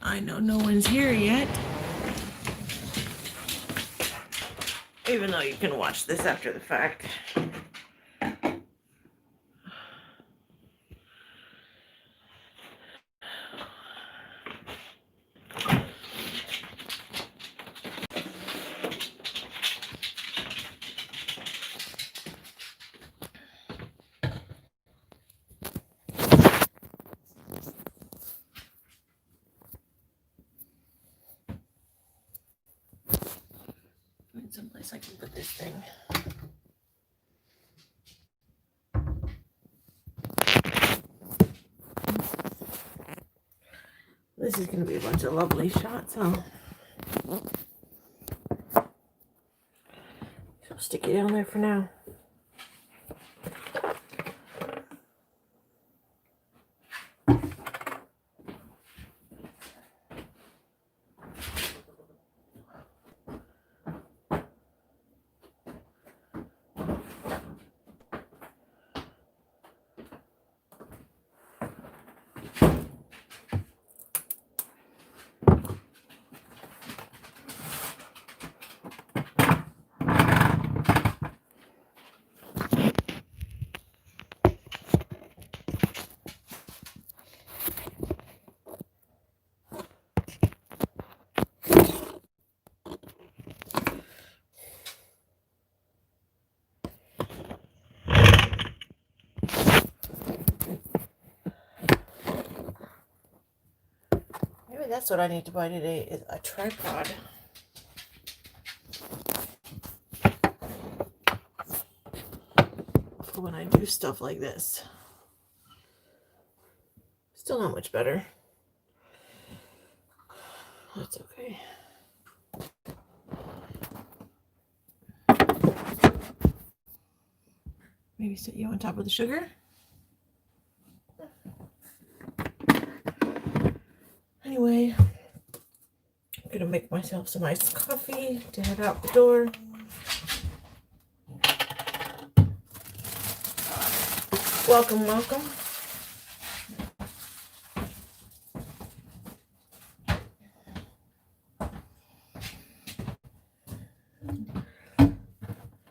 I know no one's here yet. Even though you can watch this after the fact. Find someplace I can put this thing. This is going to be a bunch of lovely shots, huh? So stick it down there for now. Maybe that's what I need to buy today, is a tripod. For when I do stuff like this. Still not much better. That's okay. Maybe sit you on top of the sugar. Anyway, I'm gonna make myself some iced coffee to head out the door. Welcome, welcome.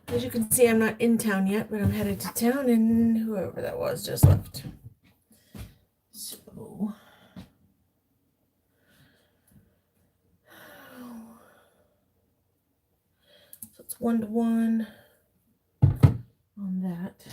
As you can see, I'm not in town yet, but I'm headed to town, and whoever that was just left. So it's 1-to-1 on that.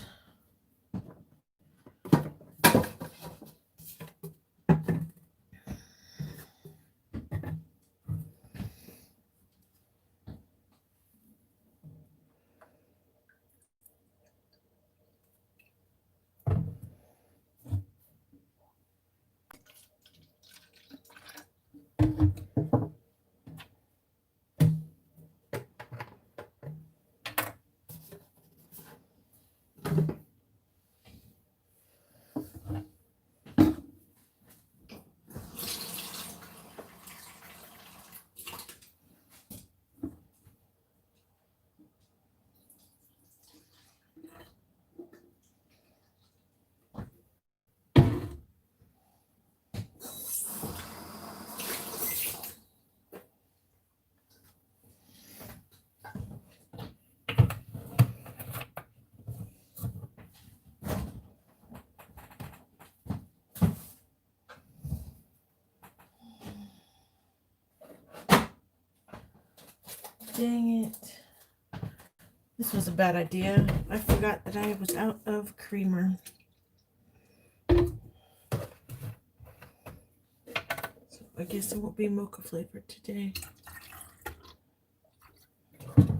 Dang it. This was a bad idea. I forgot that I was out of creamer. So I guess it won't be mocha flavored today. There's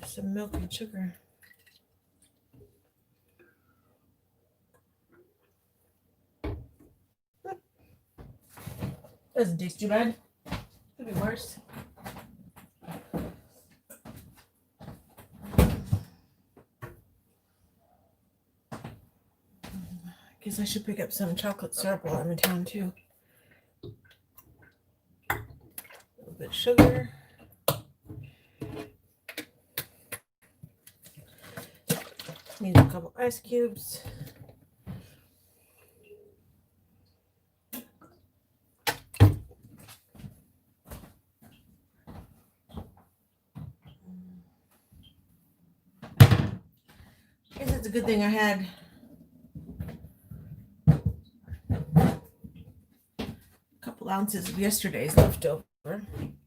some milk and sugar. Doesn't taste too bad. Could be worse. Guess I should pick up some chocolate syrup while I'm in town too. A little bit of sugar. Need a couple ice cubes. a good thing I had a couple ounces of yesterday's left over.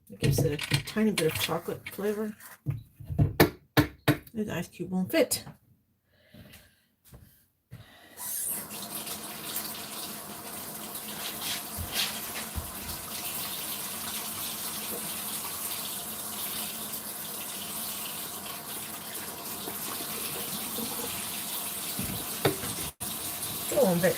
It gives it a tiny bit of chocolate flavor. The ice cube won't fit. Go on, Vic.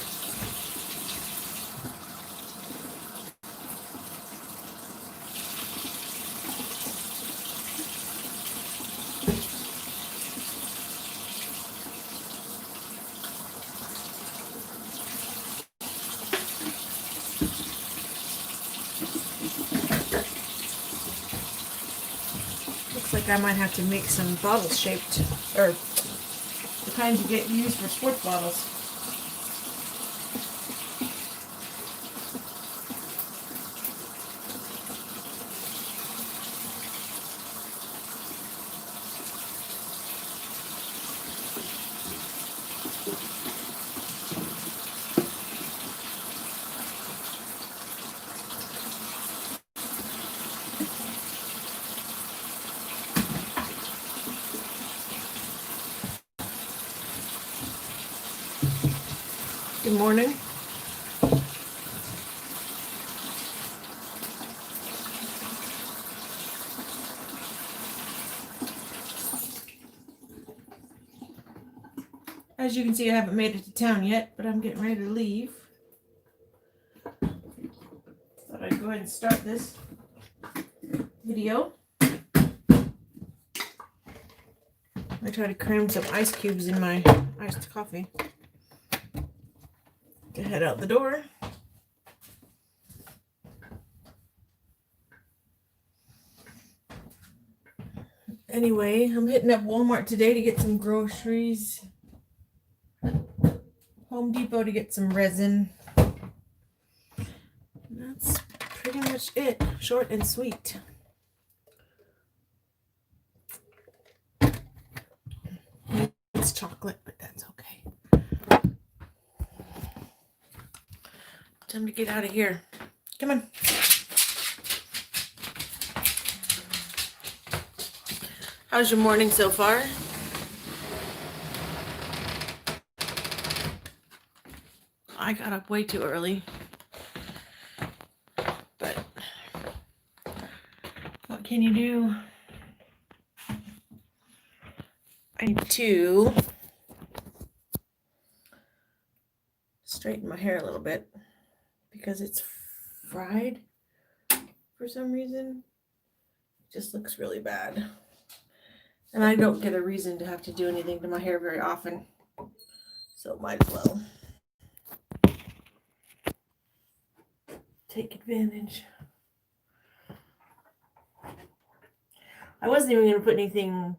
Looks like I might have to make some bottles shaped, or the kinds you get used for sports bottles. Good morning. As you can see, I haven't made it to town yet, but I'm getting ready to leave. Thought I'd go ahead and start this video. I try to cram some ice cubes in my iced coffee to head out the door. Anyway, I'm hitting up Walmart today to get some groceries. Home Depot to get some resin. And that's pretty much it. Short and sweet. It's chocolate, but that's okay. Time to get out of here. Come on. How's your morning so far? I got up way too early, but what can you do? I need to straighten my hair a little bit because it's fried for some reason. It just looks really bad. And I don't get a reason to have to do anything to my hair very often, so might as well take advantage. I wasn't even going to put anything,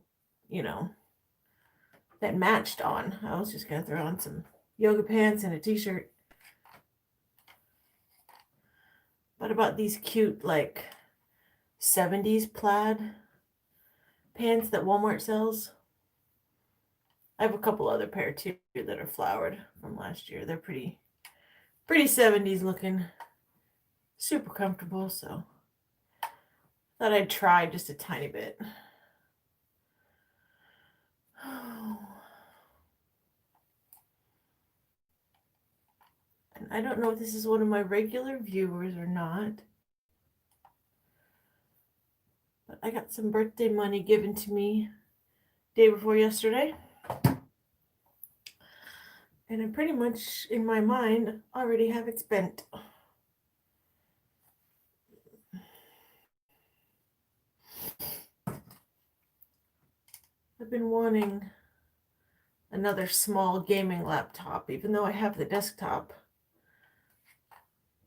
that matched on. I was just going to throw on some yoga pants and a t-shirt. What about these cute, 70s plaid pants that Walmart sells? I have a couple other pair too that are flowered from last year. They're pretty 70s looking. Super comfortable, so thought I'd try just a tiny bit. And I don't know if this is one of my regular viewers or not, but I got some birthday money given to me day before yesterday. And I pretty much, in my mind, already have it spent. I've been wanting another small gaming laptop, even though I have the desktop.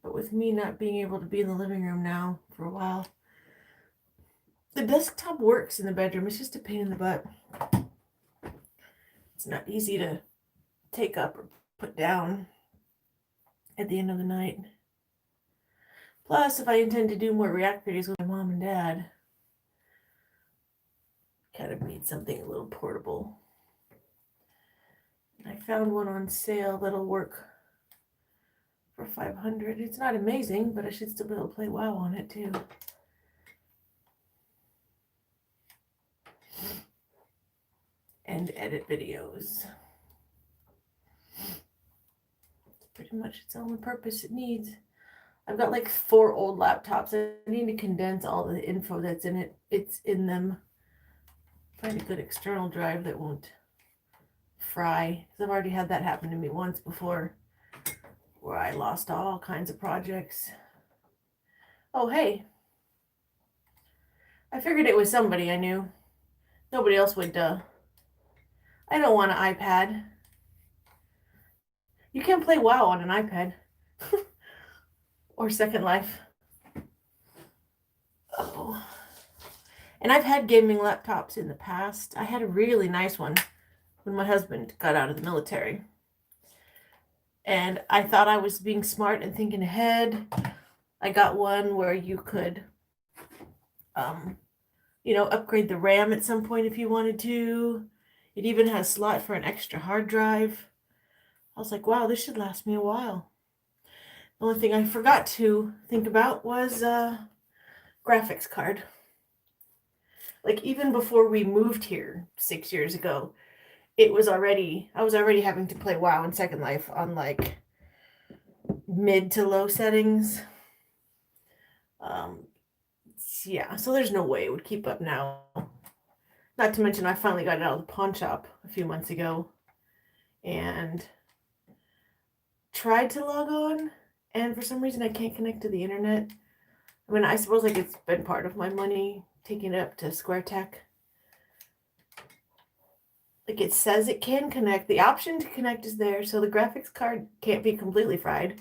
But with me not being able to be in the living room now for a while, the desktop works in the bedroom. It's just a pain in the butt. It's not easy to take up or put down at the end of the night. Plus, if I intend to do more React videos with my mom and dad, kind of need something a little portable. I found one on sale that'll work for $500. It's not amazing, but I should still be able to play WoW on it too. And edit videos. It's pretty much its only purpose it needs. I've got like 4 old laptops. I need to condense all the info that's in it. It's in them. Find a good external drive that won't fry. Because I've already had that happen to me once before, where I lost all kinds of projects. Oh, hey. I figured it was somebody I knew. Nobody else would, I don't want an iPad. You can't play WoW on an iPad. Or Second Life. Oh. And I've had gaming laptops in the past. I had a really nice one when my husband got out of the military. And I thought I was being smart and thinking ahead. I got one where you could, upgrade the RAM at some point if you wanted to. It even has a slot for an extra hard drive. I was like, wow, this should last me a while. The only thing I forgot to think about was graphics card. Like even before we moved here 6 years ago, I was already having to play WoW and Second Life on like mid to low settings. Yeah, so there's no way it would keep up now. Not to mention I finally got it out of the pawn shop a few months ago and tried to log on, and for some reason I can't connect to the internet. I mean, I suppose like it's been part of my money taking it up to SquareTech. Like it says it can connect. The option to connect is there, so the graphics card can't be completely fried.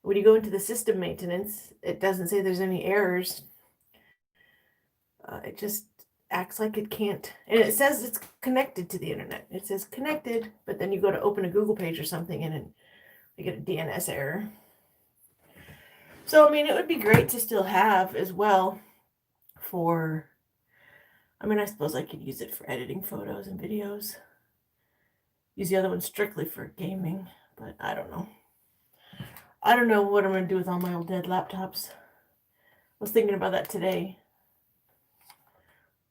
When you go into the system maintenance, it doesn't say there's any errors. It just acts like it can't. And it says it's connected to the internet. It says connected, but then you go to open a Google page or something and you get a DNS error. So, I mean, it would be great to still have as well for, I suppose I could use it for editing photos and videos. Use the other one strictly for gaming, but I don't know. I don't know what I'm going to do with all my old dead laptops. I was thinking about that today.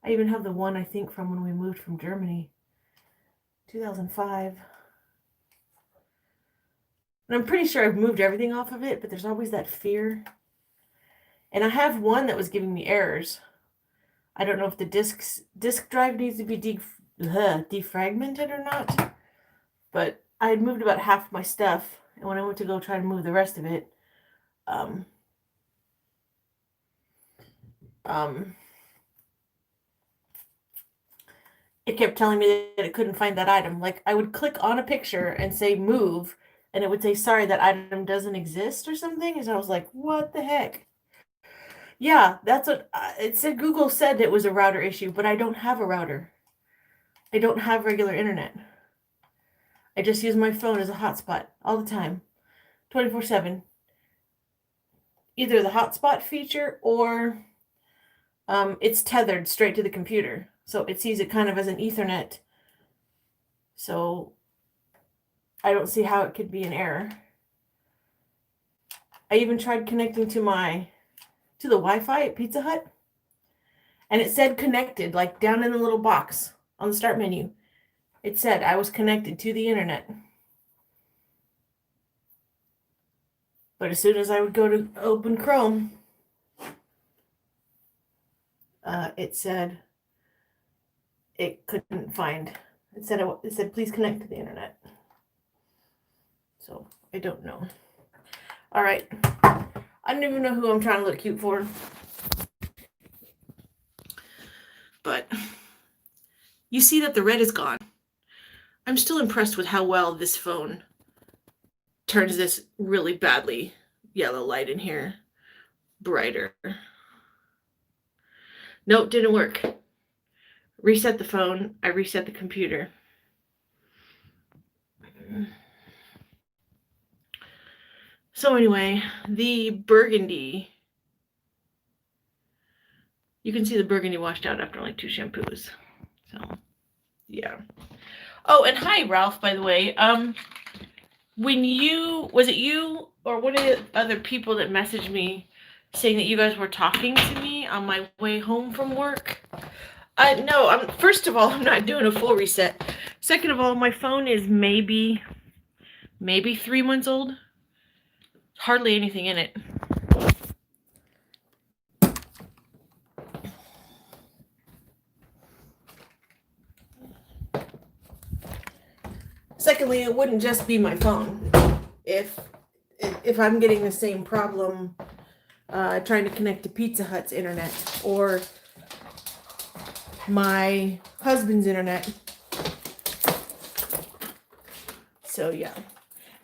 I even have the one, I think, from when we moved from Germany, 2005. And I'm pretty sure I've moved everything off of it, but there's always that fear. And I have one that was giving me errors. I don't know if the disk drive needs to be defragmented or not, but I had moved about half my stuff, and when I went to go try to move the rest of it, it kept telling me that it couldn't find that item. Like I would click on a picture and say move, and it would say, sorry, that item doesn't exist or something. And I was like, what the heck? Yeah, that's what it said. Google said it was a router issue, but I don't have a router. I don't have regular internet. I just use my phone as a hotspot all the time, 24/7. Either the hotspot feature or it's tethered straight to the computer. So it sees it kind of as an Ethernet. So I don't see how it could be an error. I even tried connecting to the Wi-Fi at Pizza Hut, and it said connected, like down in the little box on the start menu. It said I was connected to the internet. But as soon as I would go to open Chrome, it said it couldn't find. It said please connect to the internet. So I don't know. All right. I don't even know who I'm trying to look cute for. But you see that the red is gone. I'm still impressed with how well this phone turns this really badly yellow light in here brighter. Nope, didn't work. Reset the phone. I reset the computer. So anyway, the burgundy, you can see the burgundy washed out after like 2 shampoos. So, yeah. Oh, and hi, Ralph, by the way. Was it you or one of the other people that messaged me saying that you guys were talking to me on my way home from work? No, first of all, I'm not doing a full reset. Second of all, my phone is maybe 3 months old. Hardly anything in it. Secondly, it wouldn't just be my phone. If I'm getting the same problem trying to connect to Pizza Hut's internet or my husband's internet. So yeah.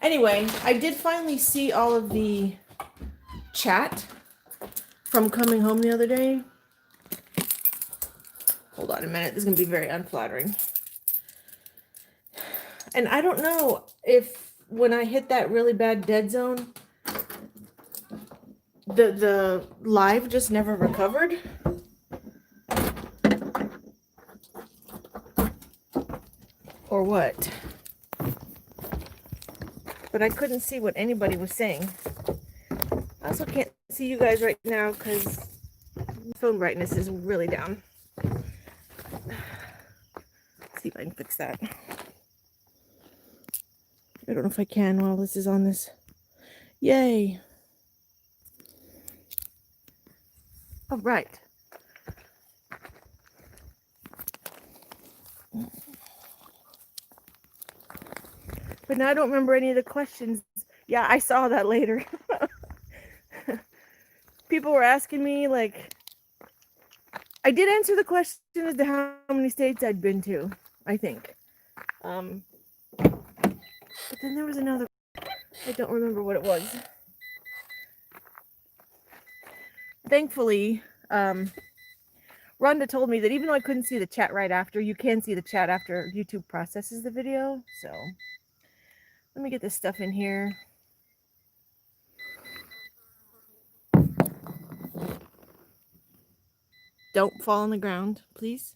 Anyway, I did finally see all of the chat from coming home the other day. Hold on a minute. This is going to be very unflattering. And I don't know if when I hit that really bad dead zone, the live just never recovered. Or what? But I couldn't see what anybody was saying. I also can't see you guys right now because phone brightness is really down. Let's see if I can fix that. I don't know if I can while this is on this. Yay. All right. But now I don't remember any of the questions. Yeah, I saw that later. People were asking me, like, I did answer the question as to how many states I'd been to, I think. But then there was another, I don't remember what it was. Thankfully, Rhonda told me that even though I couldn't see the chat right after, you can see the chat after YouTube processes the video. So let me get this stuff in here. Don't fall on the ground, please.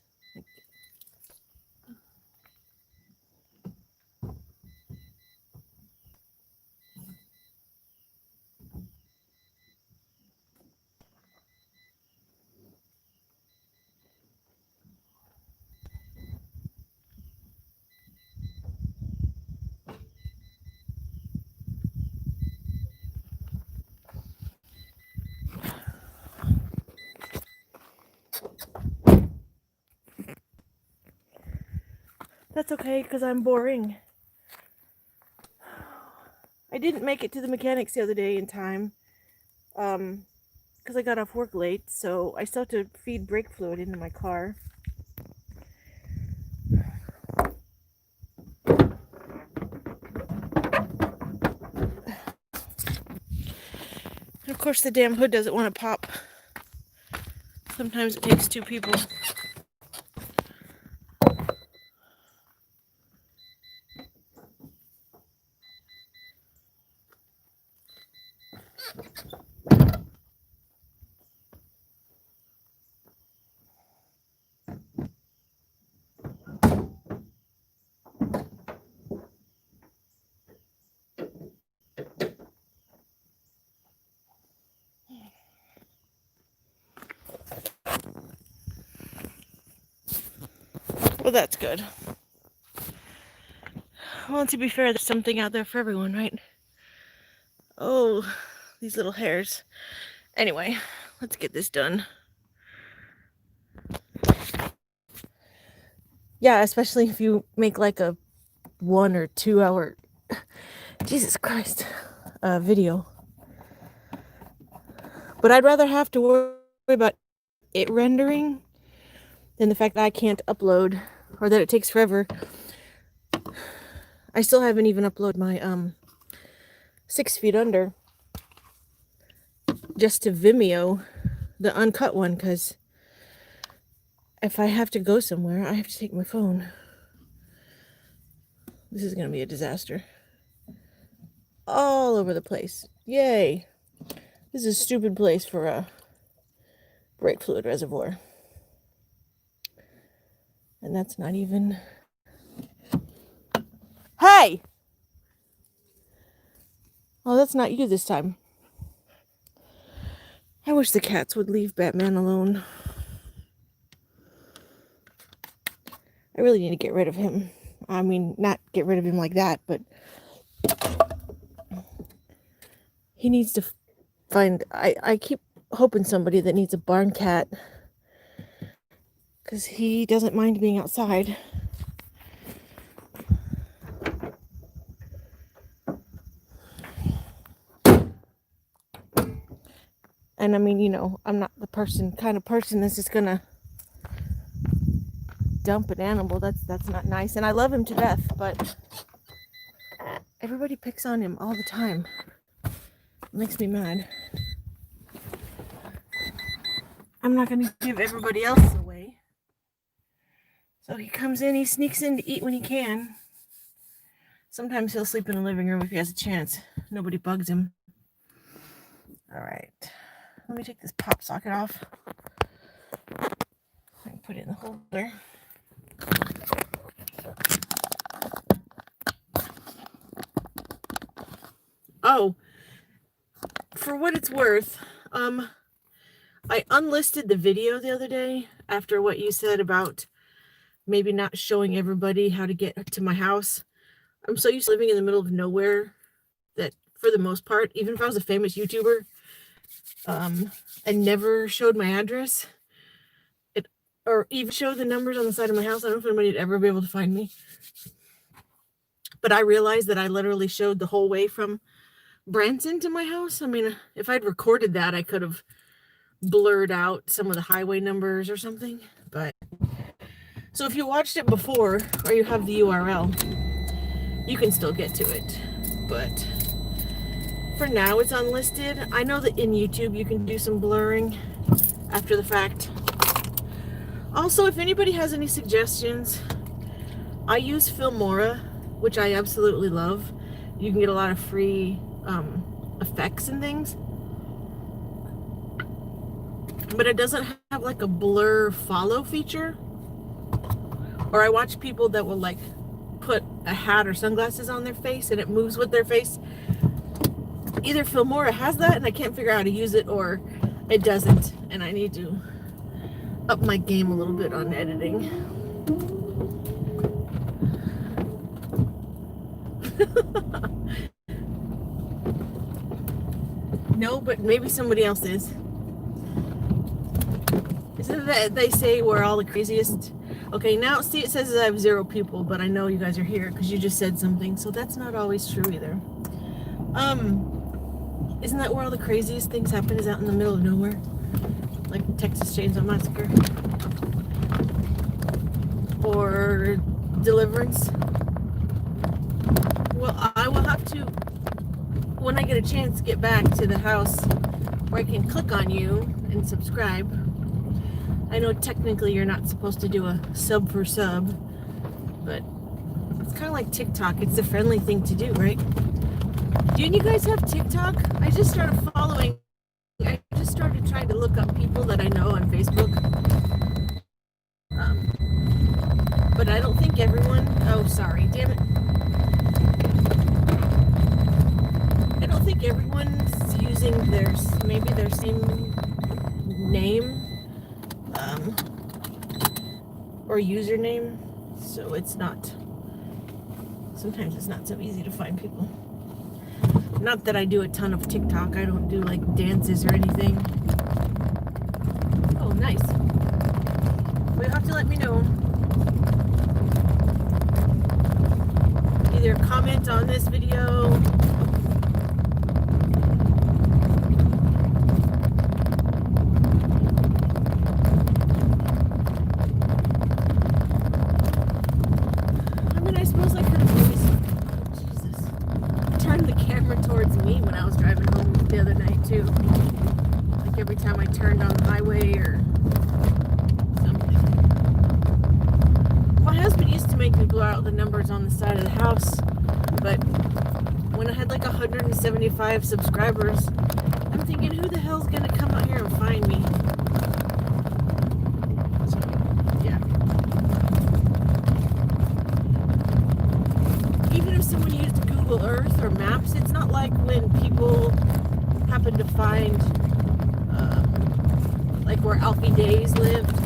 That's okay, because I'm boring. I didn't make it to the mechanics the other day in time, because I got off work late, so I still have to feed brake fluid into my car. And of course the damn hood doesn't want to pop. Sometimes it takes two people. Well, that's good. Well, to be fair, there's something out there for everyone, right? Oh, these little hairs. Anyway, let's get this done. Yeah, especially if you make like a 1 or 2 hour, Jesus Christ, video. But I'd rather have to worry about it rendering than the fact that I can't upload or that it takes forever. I still haven't even uploaded my 6 Feet Under just to Vimeo, the uncut one, because if I have to go somewhere, I have to take my phone. This is going to be a disaster. All over the place. Yay. This is a stupid place for a brake fluid reservoir. And that's not even Hey! Oh, that's not you this time. I wish the cats would leave Batman alone. I really need to get rid of him. I mean, not get rid of him like that, but he needs to find... I keep hoping somebody that needs a barn cat, because he doesn't mind being outside. And I mean, you know, I'm not the kind of person that's just gonna dump an animal. That's not nice. And I love him to death, but everybody picks on him all the time. It makes me mad. I'm not gonna give everybody else away. So he comes in, he sneaks in to eat when he can. Sometimes he'll sleep in the living room if he has a chance. Nobody bugs him. All right. Let me take this pop socket off. I can put it in the holder. Oh, for what it's worth, I unlisted the video the other day after what you said about maybe not showing everybody how to get to my house. I'm so used to living in the middle of nowhere that for the most part, even if I was a famous YouTuber, and never showed my address, or even showed the numbers on the side of my house, I don't know if anybody would ever be able to find me. But I realized that I literally showed the whole way from Branson to my house. I mean, if I'd recorded that, I could have blurred out some of the highway numbers or something. But so if you watched it before, or you have the URL, you can still get to it. But for now, it's unlisted. I know that in YouTube you can do some blurring after the fact. Also, if anybody has any suggestions, I use Filmora, which I absolutely love. You can get a lot of free effects and things. But it doesn't have like a blur follow feature. Or I watch people that will like put a hat or sunglasses on their face and it moves with their face. Either Filmora has that and I can't figure out how to use it, or it doesn't, and I need to up my game a little bit on editing. No, but maybe somebody else is. Isn't it that they say we're all the craziest? Okay, now see, it says I have 0 people, but I know you guys are here because you just said something, so that's not always true either. Isn't that where all the craziest things happen, is out in the middle of nowhere? Like Texas Chainsaw Massacre. Or Deliverance. Well, I will have to, when I get a chance, get back to the house where I can click on you and subscribe. I know technically you're not supposed to do a sub for sub, but it's kind of like TikTok. It's a friendly thing to do, right? Do you guys have TikTok? I just started trying to look up people that I know on Facebook. But I don't think everyone... Oh, sorry. Damn it. I don't think everyone's using maybe their same name or username. So it's not... Sometimes it's not so easy to find people. Not that I do a ton of TikTok. I don't do like dances or anything. Oh, nice. Well, you have to let me know. Either comment on this video. I mean, I suppose I could have turned the camera towards me when I was driving home the other night too. Like every time I turned on the highway or something. My husband used to make me blur out the numbers on the side of the house, but when I had like 175 subscribers, I'm thinking, who the hell's gonna come out here and find me? So, yeah. Even if Google Earth or Maps. It's not like when people happen to find, like where Alfie Days lived.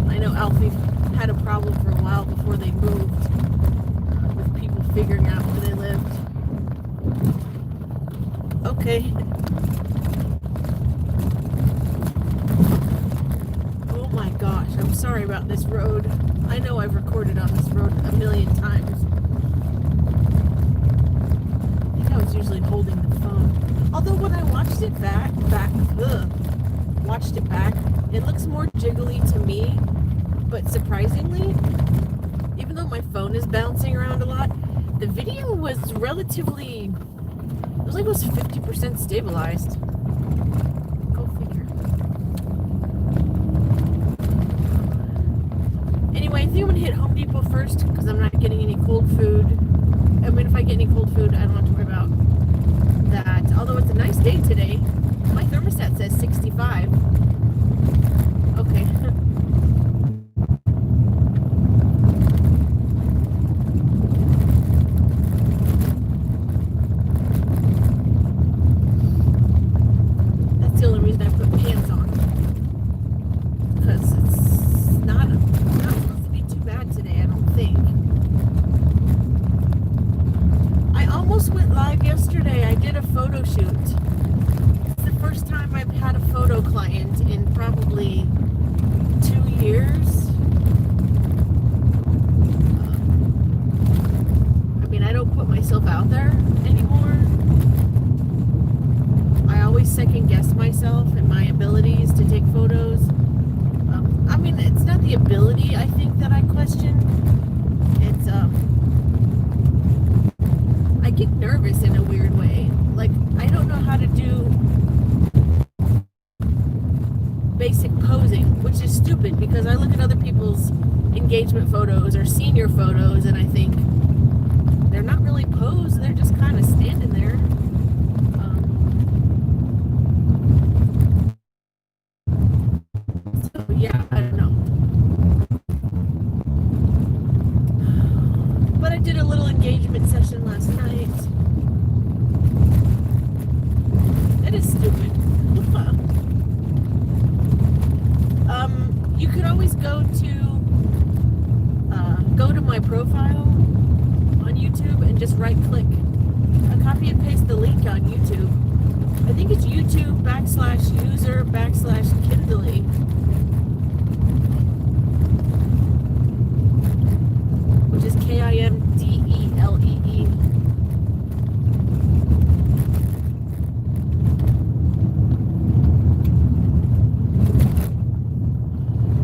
I know Alfie had a problem for a while before they moved, with people figuring out where they lived. Okay. Oh my gosh, I'm sorry about this road. I know I've recorded on this road a million times. I think I was usually holding the phone. Although when I watched it back, it looks more jiggly to me. But surprisingly, even though my phone is bouncing around a lot, the video was relatively, it was like it was 50% stabilized. Go figure. Anyway, I think I'm gonna hit Home Depot first because I'm not getting any cold food. I mean, if I get any cold food, I don't have to worry about that. Although it's a nice day today. My thermostat says 65. Okay. That's the only reason I put pants on. Because it's not supposed to be too bad today, I don't think. I almost went live yesterday. I did a photo shoot. It's the first time I've had a photo client in probably 2 years. I mean, I don't put myself out there anymore. I always second guess myself and my abilities to take photos. I mean, it's not the ability I think that I question. It's I get nervous in a weird way. Like, I don't know how to do basic posing, which is stupid because I look at other people's engagement photos or senior photos and I think they're not really posed, they're just kind of standing there. So yeah, I don't know. But I did a little engagement session last night. That is stupid. You could always go to my profile on YouTube and just right click. I copy and paste the link on YouTube. I think it's YouTube/user/Kindly. Which is KIMDELEE.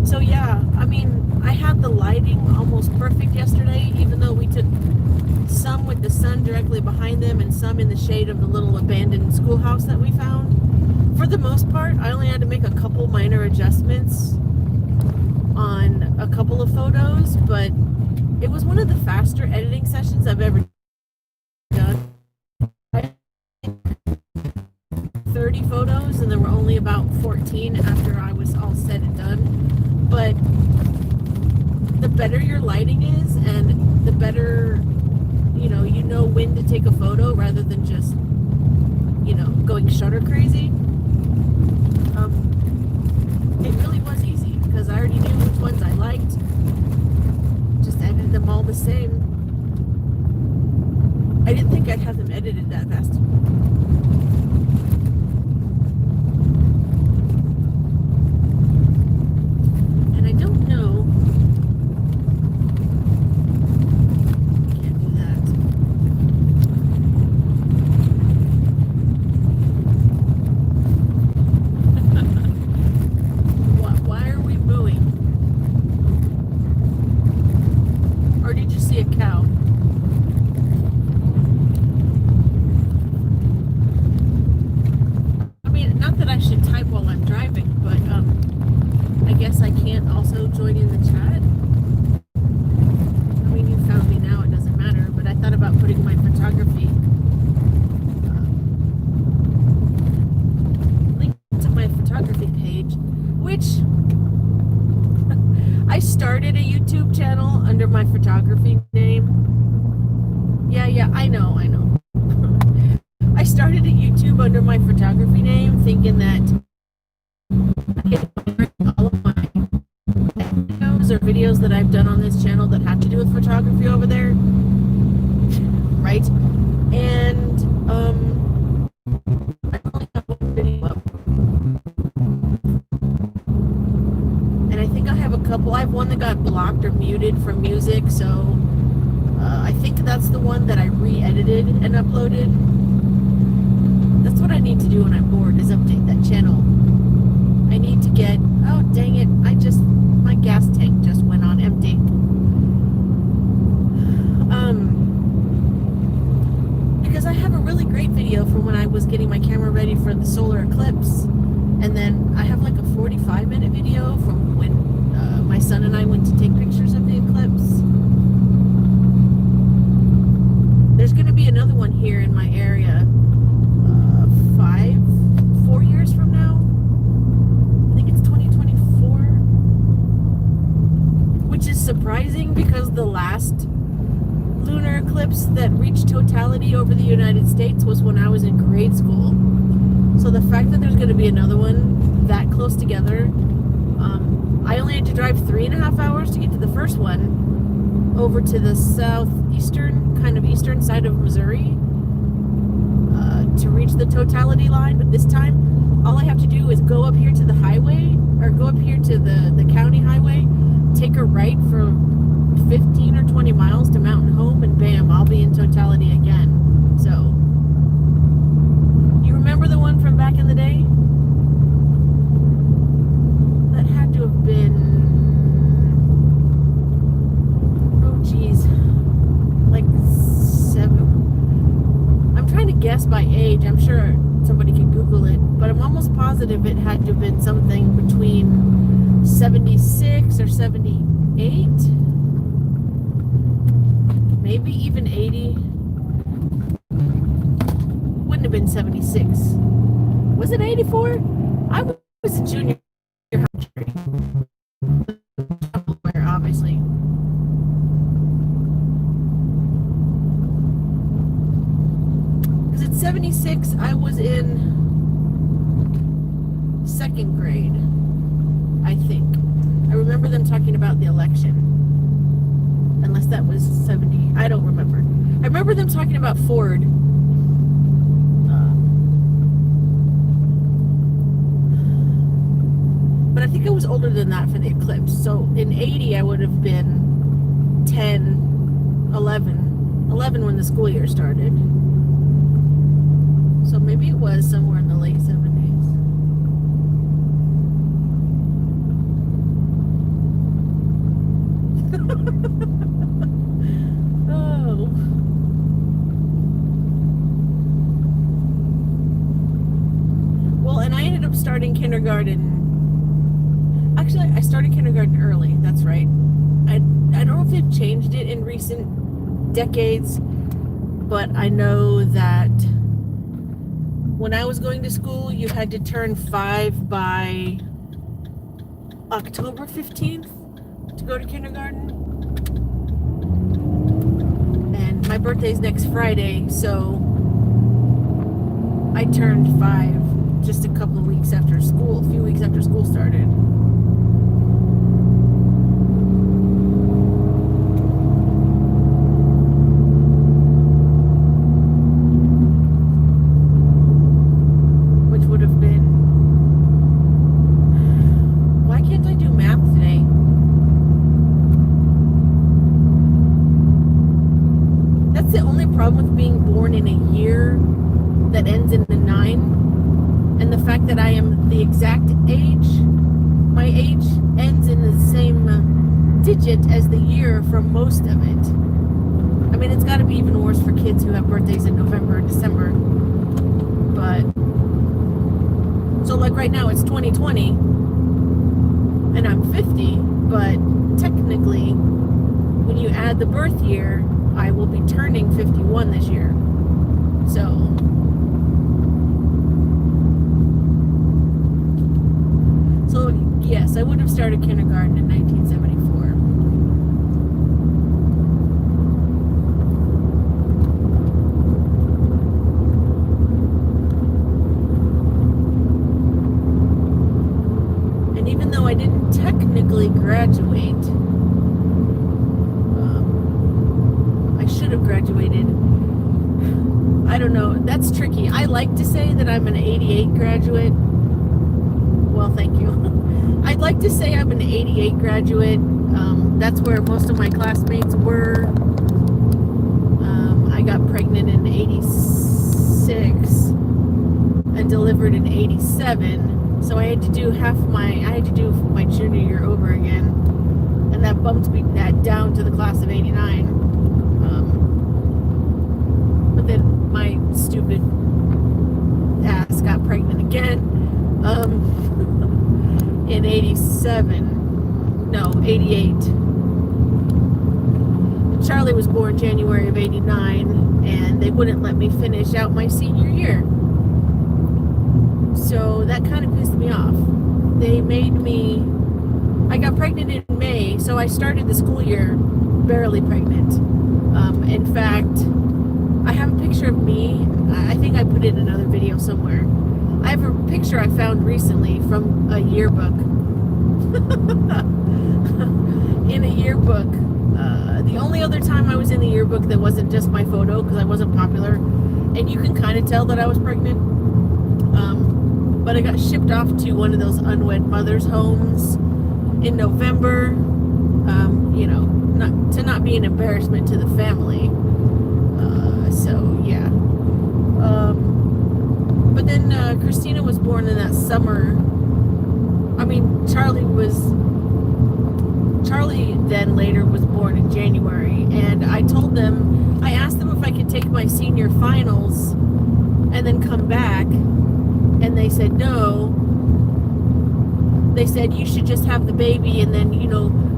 So yeah, I mean, I had the lighting almost perfect yesterday, even though we took some with the sun directly behind them and some in the shade of the little abandoned schoolhouse that we found. For the most part, I only had to make a couple minor adjustments on a couple of photos, but it was one of the faster editing sessions I've ever done. I had 30 photos and there were only about 14 after I was all said and done. But the better your lighting is and the better, you know when to take a photo rather than just, going shutter crazy. It really was easy because I already knew which ones I liked. Just edited them all the same. I didn't think I'd have them edited that fast. And I don't know. Can't do that. Why are we mooing? Or did you see a cow? I mean, not that I should type while I'm driving, but I guess I can't also join in the chat. I mean, you found me now, it doesn't matter, but I thought about putting my photography link to my photography page, which I started a YouTube channel under my photography name. Yeah, I know. I started a YouTube under my photography name, thinking that I could all of my videos or videos that I've done on this channel that have to do with photography over there, right? And I only have one video up, and I think I have a couple. I have one that got blocked or muted from music, so I think that's the one that I re-edited and uploaded. That's what I need to do when I'm bored, is update that channel. I need to get, oh dang it, my gas tank just went on empty. Because I have a really great video from when I was getting my camera ready for the solar eclipse. And then I have like a 45-minute video from when my son and I went to take pictures of the eclipse. There's going to be another one here in my area 4 years from now. I think it's 2024, which is surprising because the last lunar eclipse that reached totality over the United States was when I was in grade school. So the fact that there's going to be another one that close together, I only had to drive 3.5 hours to get to the first one, over to the southeastern, kind of eastern side of Missouri, to reach the totality line. But this time, all I have to do is go up here to the highway, or go up here to the county highway, take a right for 15 or 20 miles to Mountain Home, and bam, I'll be in totality again. So, you remember the one from back in the day? That had to have been, oh geez, like 7. I'm trying to guess by age. I'm sure somebody can Google it, but I'm almost positive it had to have been something between 76 or 78. Maybe even 80. Wouldn't have been 76. Was it 84? I was a junior high, obviously. Because at 76, I was in 2nd grade, I think. I remember them talking about the election. Unless that was 70. I don't remember. I remember them talking about Ford. But I think I was older than that for the eclipse. So in 80, I would have been 10, 11. 11 when the school year started. So maybe it was somewhere in the late 70s. Oh. Well, and I ended up starting kindergarten. Actually, I started kindergarten early. That's right. I don't know if they've changed it in recent decades, but I know that when I was going to school, you had to turn 5 by October 15th to go to kindergarten. And my birthday's next Friday, so I turned 5 just a couple of weeks after school, a few weeks after school started. Which would have been, why can't I do math today? That's the only problem with being born in a year that ends in a 9. And the fact that I am the exact age, my age ends in the same digit as the year for most of it. I mean, it's got to be even worse for kids who have birthdays in November and December. But, so like right now it's 2020, and I'm 50, but technically, when you add the birth year, I will be turning 51 this year. So, yes, I would have started kindergarten in 1974. have graduated. I don't know. That's tricky. I like to say that I'm an 88 graduate. Well, thank you. I'd like to say I'm an 88 graduate. That's where most of my classmates were. I got pregnant in 86 and delivered in 87. So I had to do my junior year over again. And that bumped me down to the class of 89. But then my stupid ass got pregnant again in 88. Charlie was born January of 89, and they wouldn't let me finish out my senior year. So that kind of pissed me off. I got pregnant in May, so I started the school year barely pregnant. In fact, I have a picture of me. I think I put it in another video somewhere. I have a picture I found recently from a yearbook. In a yearbook. The only other time I was in the yearbook that wasn't just my photo, because I wasn't popular, and you can kind of tell that I was pregnant. But I got shipped off to one of those unwed mothers' homes in November. Not be an embarrassment to the family. So yeah. But then Christina was born in that summer. I mean, Charlie then later was born in January, and I asked them if I could take my senior finals and then come back, and they said no. They said you should just have the baby and then,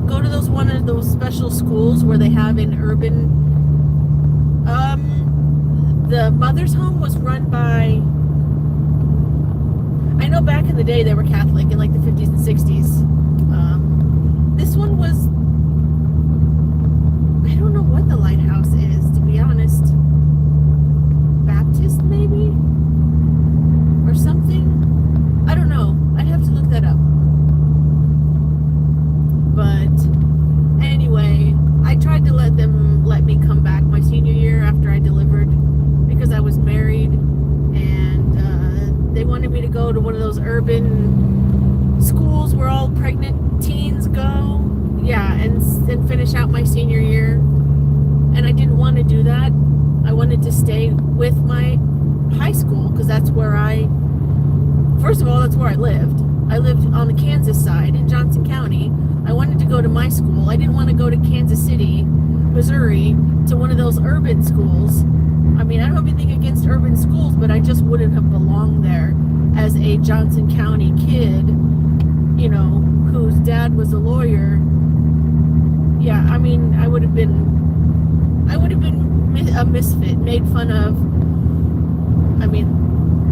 go to one of those special schools where they have in urban. The mother's home was run by, I know back in the day they were Catholic in like the 50s and 60s. This one was, I don't know what the lighthouse is, to be honest. Baptist, maybe? Or something? I don't know. I'd have to look that up. But anyway, I tried to let them let me come back my senior year after I delivered, because I was married, and they wanted me to go to one of those urban schools where all pregnant teens go. Yeah, and finish out my senior year. And I didn't want to do that. I wanted to stay with my high school, because that's where first of all, that's where I lived. I lived on the Kansas side in Johnson County. I wanted to go to my school. I didn't want to go to Kansas City, Missouri, to one of those urban schools. I mean, I don't have anything against urban schools, but I just wouldn't have belonged there as a Johnson County kid, whose dad was a lawyer. Yeah, I mean, I would have been a misfit, made fun of. I mean,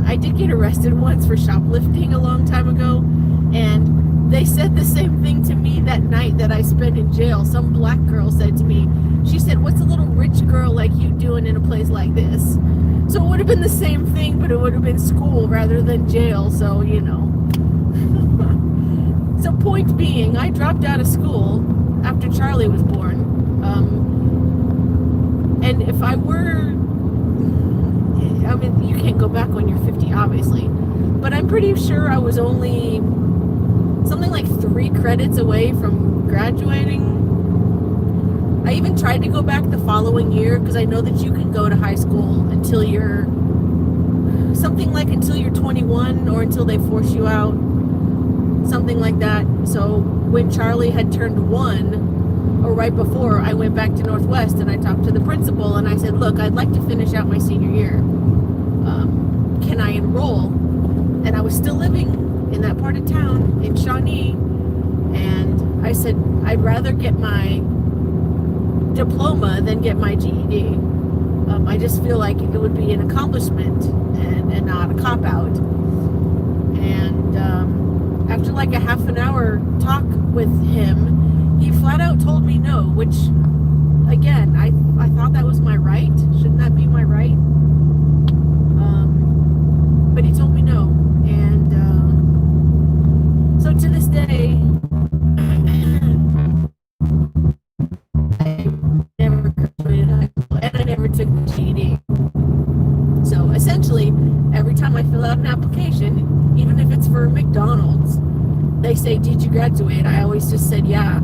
I did get arrested once for shoplifting a long time ago, and they said the same thing to me that night that I spent in jail. Some black girl said to me, she said, "What's a little rich girl like you doing in a place like this?" So it would have been the same thing, but it would have been school rather than jail, so So point being, I dropped out of school after Charlie was born. And if I were, I mean, you can't go back when you're 50, obviously, but I'm pretty sure I was only something like 3 credits away from graduating. I even tried to go back the following year, because I know that you can go to high school until you're 21, or until they force you out, something like that. So when Charlie had turned 1, or right before, I went back to Northwest, and I talked to the principal, and I said, look, I'd like to finish out my senior year. Can I enroll? And I was still living in that part of town in Shawnee, and I said, I'd rather get my diploma than get my GED. I just feel like it would be an accomplishment and not a cop-out. And after like a half an hour talk with him, he flat out told me no, which, again, I thought that was my right. Shouldn't that be my right? But he told me no. And so to this day, I never graduated high school. And say, did you graduate? I always just said, yeah.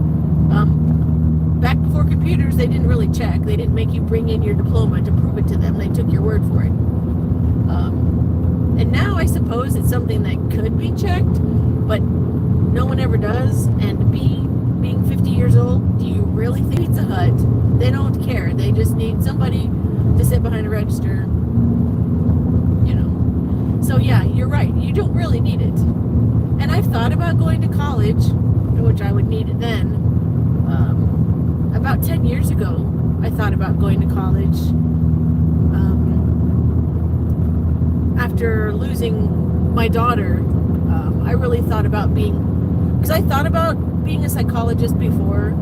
Back before computers, they didn't really check. They didn't make you bring in your diploma to prove it to them. They took your word for it. And now I suppose it's something that could be checked, but no one ever does. And being 50 years old, do you really think Pizza Hut? They don't care. They just need somebody to sit behind a register, you know. So yeah, you're right. You don't really need it. And I've thought about going to college, which I would need it then. About 10 years ago, I thought about going to college. After losing my daughter, I really thought about because I thought about being a psychologist before.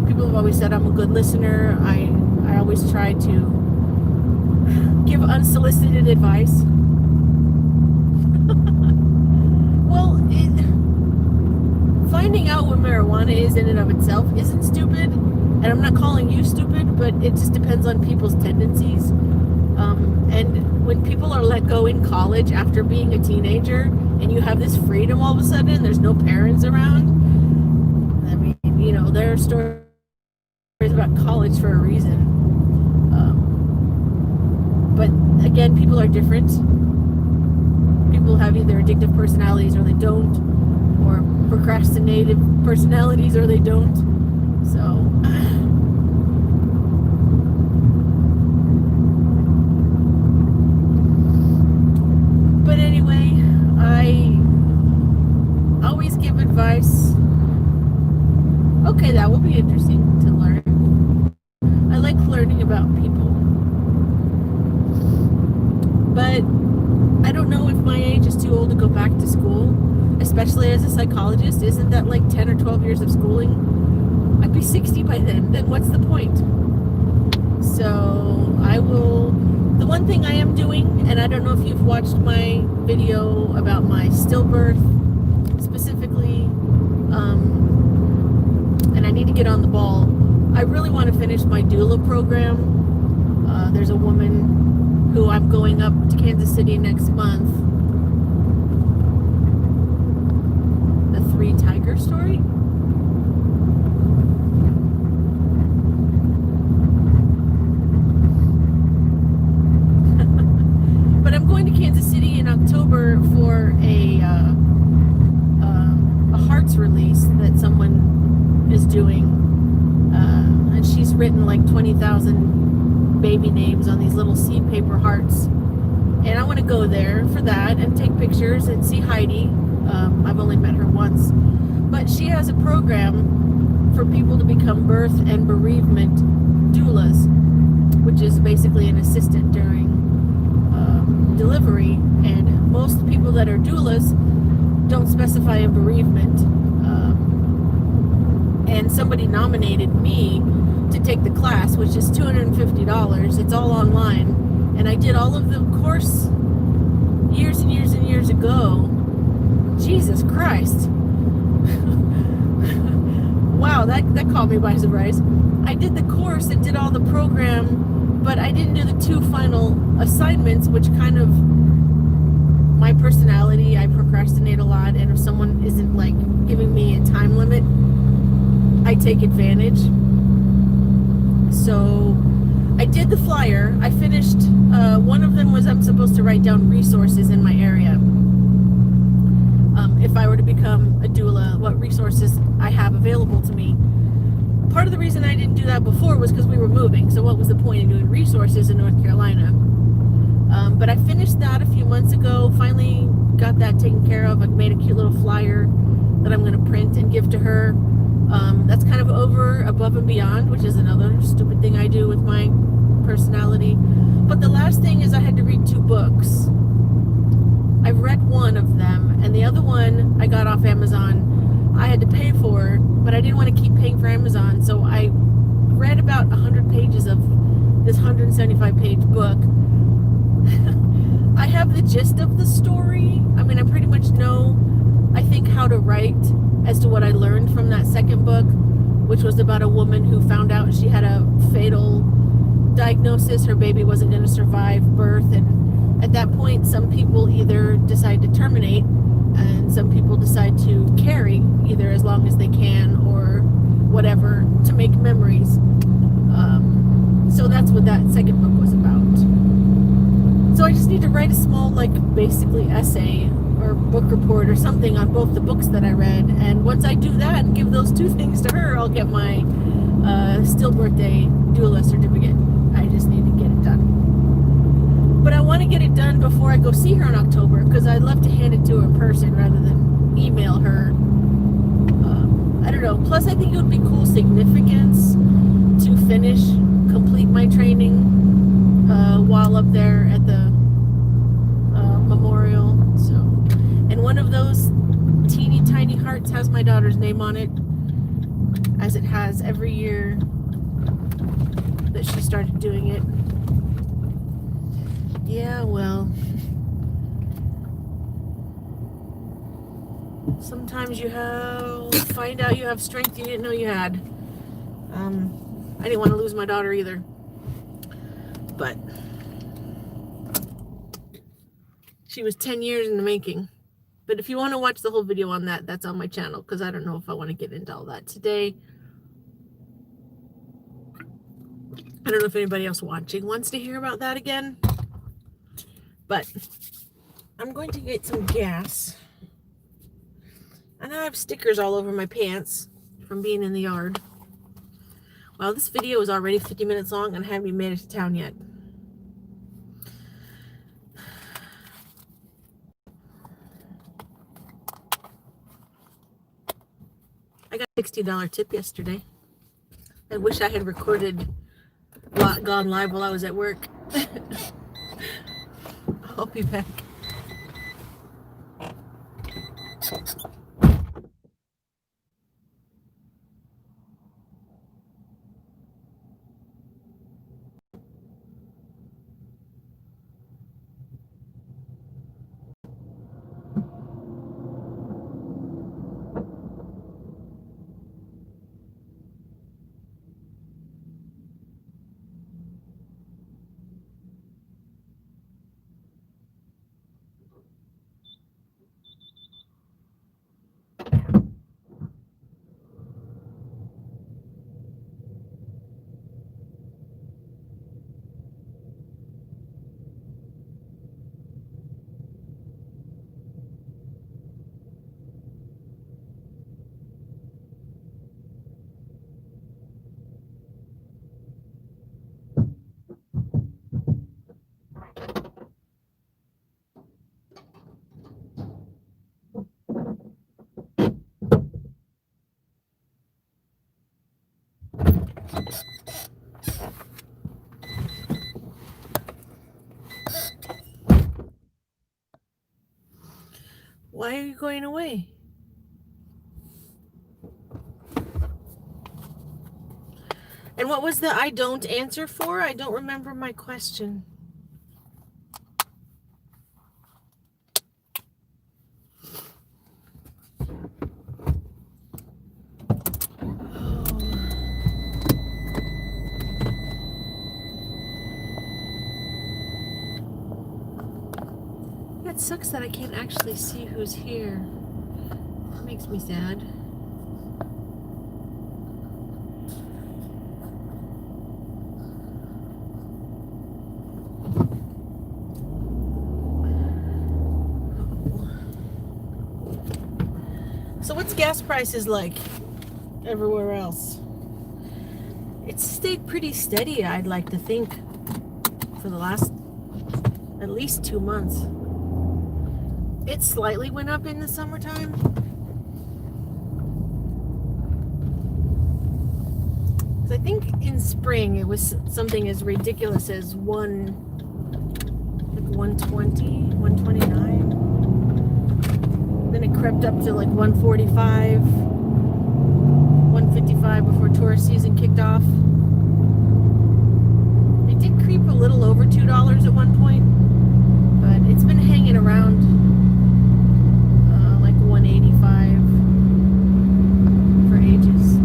People have always said I'm a good listener. I always try to give unsolicited advice. Well, finding out what marijuana is in and of itself isn't stupid, and I'm not calling you stupid, but it just depends on people's tendencies. And when people are let go in college after being a teenager, and you have this freedom all of a sudden, and there's no parents around, I mean, you know, there are stories about college for a reason. But again, people are different. People have either addictive personalities or they don't, or procrastinative personalities or they don't. So but anyway, I always give advice. Okay, that will be interesting to learn. I like learning about people, but I don't know if my age is too old to go back to school, especially as a psychologist. Isn't that like 10 or 12 years of schooling? I'd be 60 by then. Then what's the point? So the one thing I am doing, and I don't know if you've watched my video about my stillbirth specifically, and I need to get on the ball. I really want to finish my doula program. There's a woman who I'm going up to Kansas City next month. The Three Tiger story. But I'm going to Kansas City in October for a hearts release that someone is doing, and she's written like 20,000 baby names on these little seed paper hearts, and I want to go there for that and take pictures and see Heidi. I've only met her once, but she has a program for people to become birth and bereavement doulas, which is basically an assistant during delivery. And most people that are doulas don't specify a bereavement. And somebody nominated me to take the class, which is $250. It's all online, and I did all of the course years and years and years ago. Jesus Christ. Wow, that caught me by surprise. I did the course and did all the program, but I didn't do the 2 final assignments, which kind of, my personality, I procrastinate a lot, and if someone isn't like giving me a time limit, I take advantage. So I did the flyer. I finished, one of them was I'm supposed to write down resources in my area. If I were to become a doula, what resources I have available to me. Part of the reason I didn't do that before was because we were moving. So what was the point in doing resources in North Carolina? But I finished that a few months ago. Finally got that taken care of. I made a cute little flyer that I'm going to print and give to her. That's kind of over, above and beyond, which is another stupid thing I do with my personality. But the last thing is I had to read 2 books. I've read one of them, and the other one I got off Amazon. I had to pay for, but I didn't want to keep paying for Amazon, so I read about 100 pages of this 175-page book. I have the gist of the story. I mean, I pretty much know, I think, how to write as to what I learned from that second book, which was about a woman who found out she had a fatal diagnosis. Her baby wasn't going to survive birth, and at that point, some people either decide to terminate And some people decide to carry either as long as they can or whatever to make memories. So that's what that second book was about. So I just need to write a small, like, basically essay or book report or something on both the books that I read. And once I do that and give those two things to her, I'll get my still birthday doula certificate. I just need to get it done. But I want to get it done before I go see her in October, because I'd love to hand it to her in person rather than email her. I don't know. Plus, I think it would be cool significance to complete my training while up there at the memorial. So, and one of those teeny tiny hearts has my daughter's name on it, as it has every year that she started doing it. Yeah, well, sometimes you find out you have strength you didn't know you had. I didn't want to lose my daughter either, but she was 10 years in the making. But if you want to watch the whole video on that, that's on my channel, because I don't know if I want to get into all that today. I don't know if anybody else watching wants to hear about that again, but I'm going to get some gas. And I have stickers all over my pants from being in the yard. Well, this video is already 50 minutes long and I haven't even made it to town yet. I got a $60 tip yesterday. I wish I had recorded gone live while I was at work. I'll be back. Why are you going away? And what was the I don't answer for? I don't remember my question. It sucks that I can't actually see who's here. That makes me sad. So what's gas prices like everywhere else? It's stayed pretty steady, I'd like to think, for the last at least 2 months. It slightly went up in the summertime. I think in spring it was something as ridiculous as 120, 129. Then it crept up to like 145, 155 before tourist season kicked off. It did creep a little over $2 at one point, but it's been hanging around 185 for ages.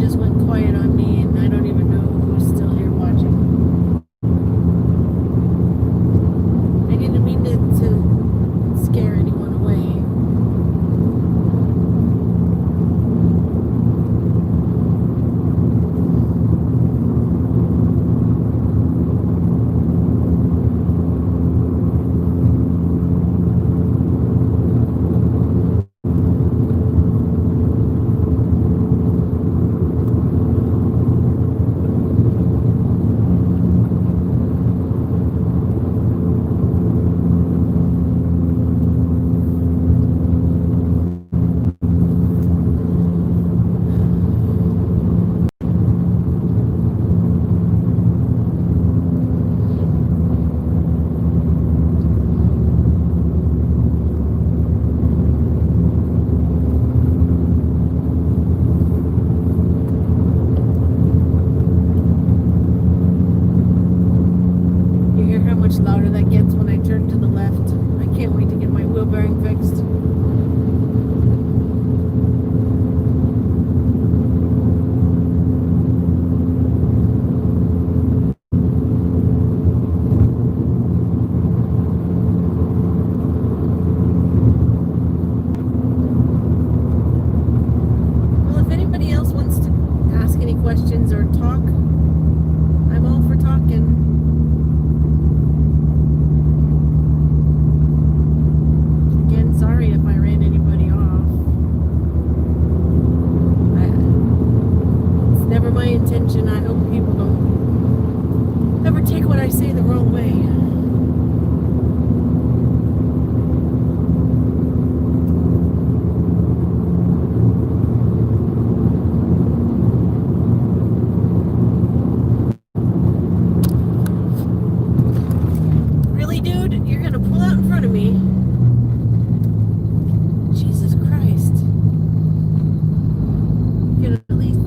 just went quiet on me, and I don't even know who's still here watching. I didn't mean to scare anyone away. Much louder that gets when I turn to the left. I can't wait to get my wheel bearing fixed. Well, if anybody else wants to ask any questions or talk, I'm all for talking. Sorry if I ran anybody off. It's never my intention. I hope people don't ever take what I say the wrong way. Really, dude? You're gonna pull out in front of me? At least,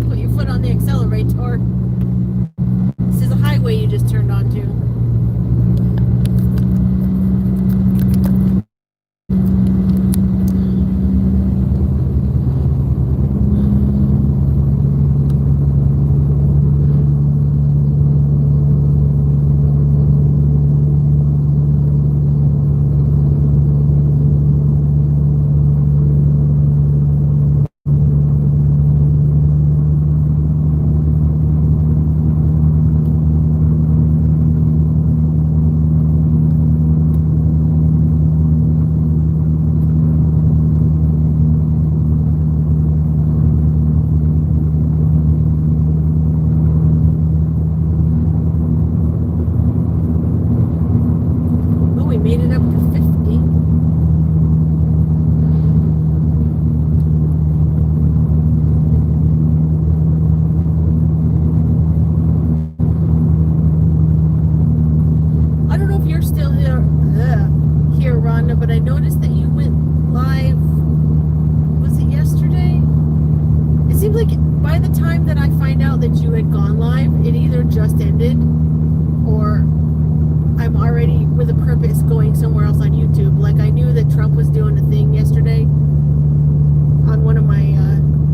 put your foot on the accelerator. This is a highway you just turned onto. Made it up to 50. I don't know if you're still here, Rhonda, but I noticed that you went live. Was it yesterday? It seems like by the time that I find out that you had gone live, it either just ended or I'm already with a purpose going somewhere else on YouTube. Like I knew that Trump was doing a thing yesterday on one of my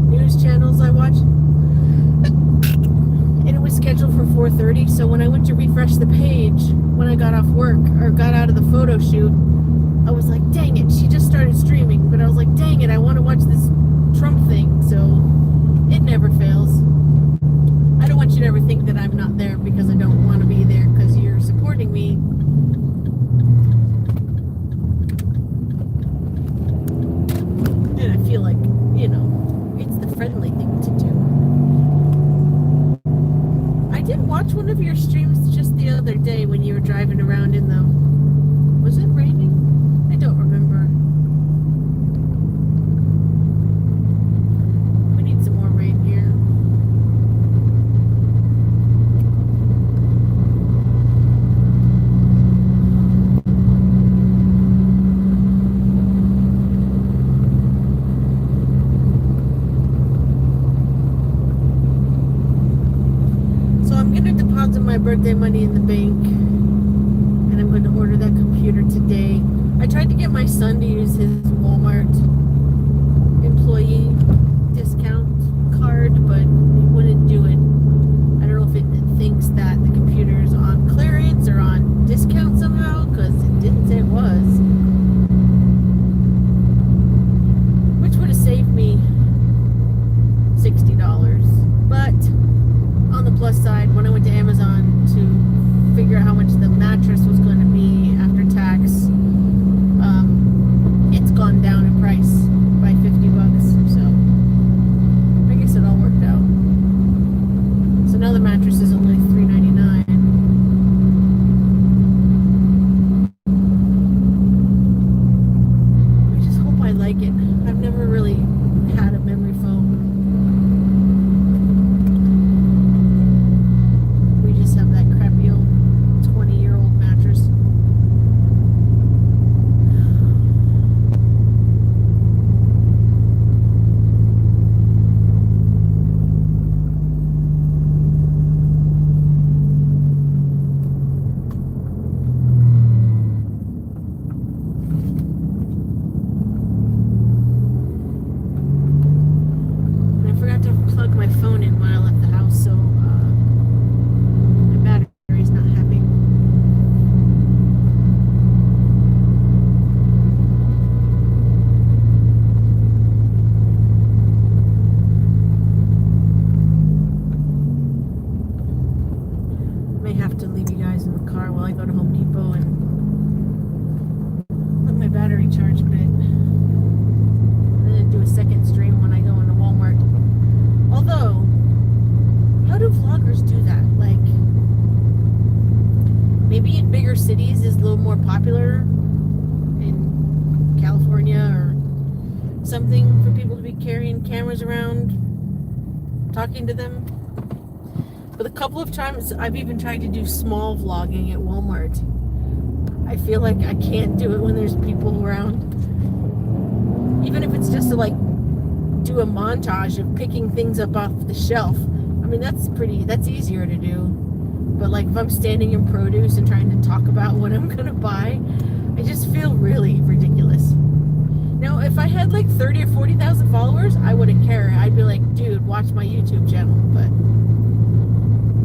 news channels I watch, and it was scheduled for 4:30. So when I went to refresh the page when I got off work or got out of the photo shoot, I was like, dang it, she just started streaming. But I was like, dang it, I want to watch this Trump thing. So it never fails. I don't want you to ever think that I'm not there because I don't want to be there, because you're supporting me. And I feel like, it's the friendly thing to do. I did watch one of your streams just the other day when you were driving around in the... Was it raining? I don't remember. We need some more rain here. My birthday money in the bank, and I'm going to order that computer today. I tried to get my son to use his Walmart employee popular in California or something for people to be carrying cameras around, talking to them. But a couple of times I've even tried to do small vlogging at Walmart. I feel like I can't do it when there's people around. Even if it's just to like do a montage of picking things up off the shelf. I mean, that's easier to do. But like if I'm standing in produce and trying to talk about what I'm gonna buy, I just feel really ridiculous. Now, if I had like 30 or 40,000 followers, I wouldn't care. I'd be like, dude, watch my YouTube channel. But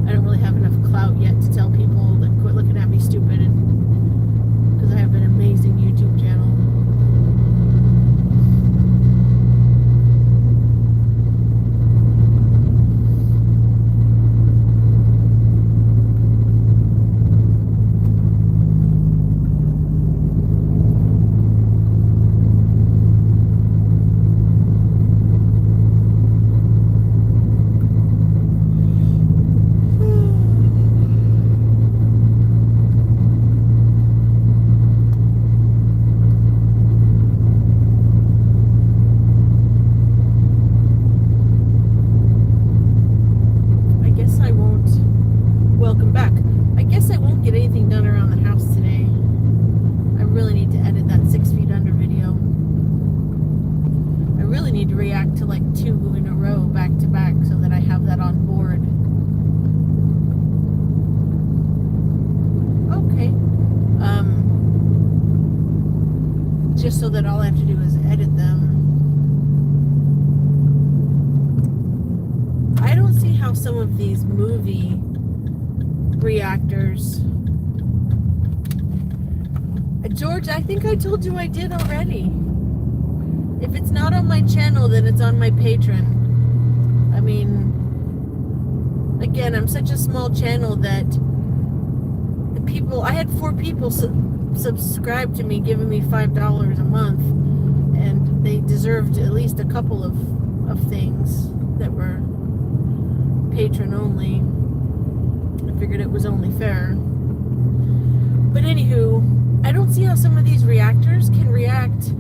I don't really have enough clout yet to tell people to quit looking at me stupid, and because I have an amazing YouTube channel. Just so that all I have to do is edit them. I don't see how some of these movie reactors. George, I think I told you I did already. If it's not on my channel, then it's on my Patreon. I mean, again, I'm such a small channel that the people, I had 4 people subscribe to me, giving me $5 a month, and they deserved at least a couple of things that were patron only. I figured it was only fair. But anywho, I don't see how some of these reactors can react.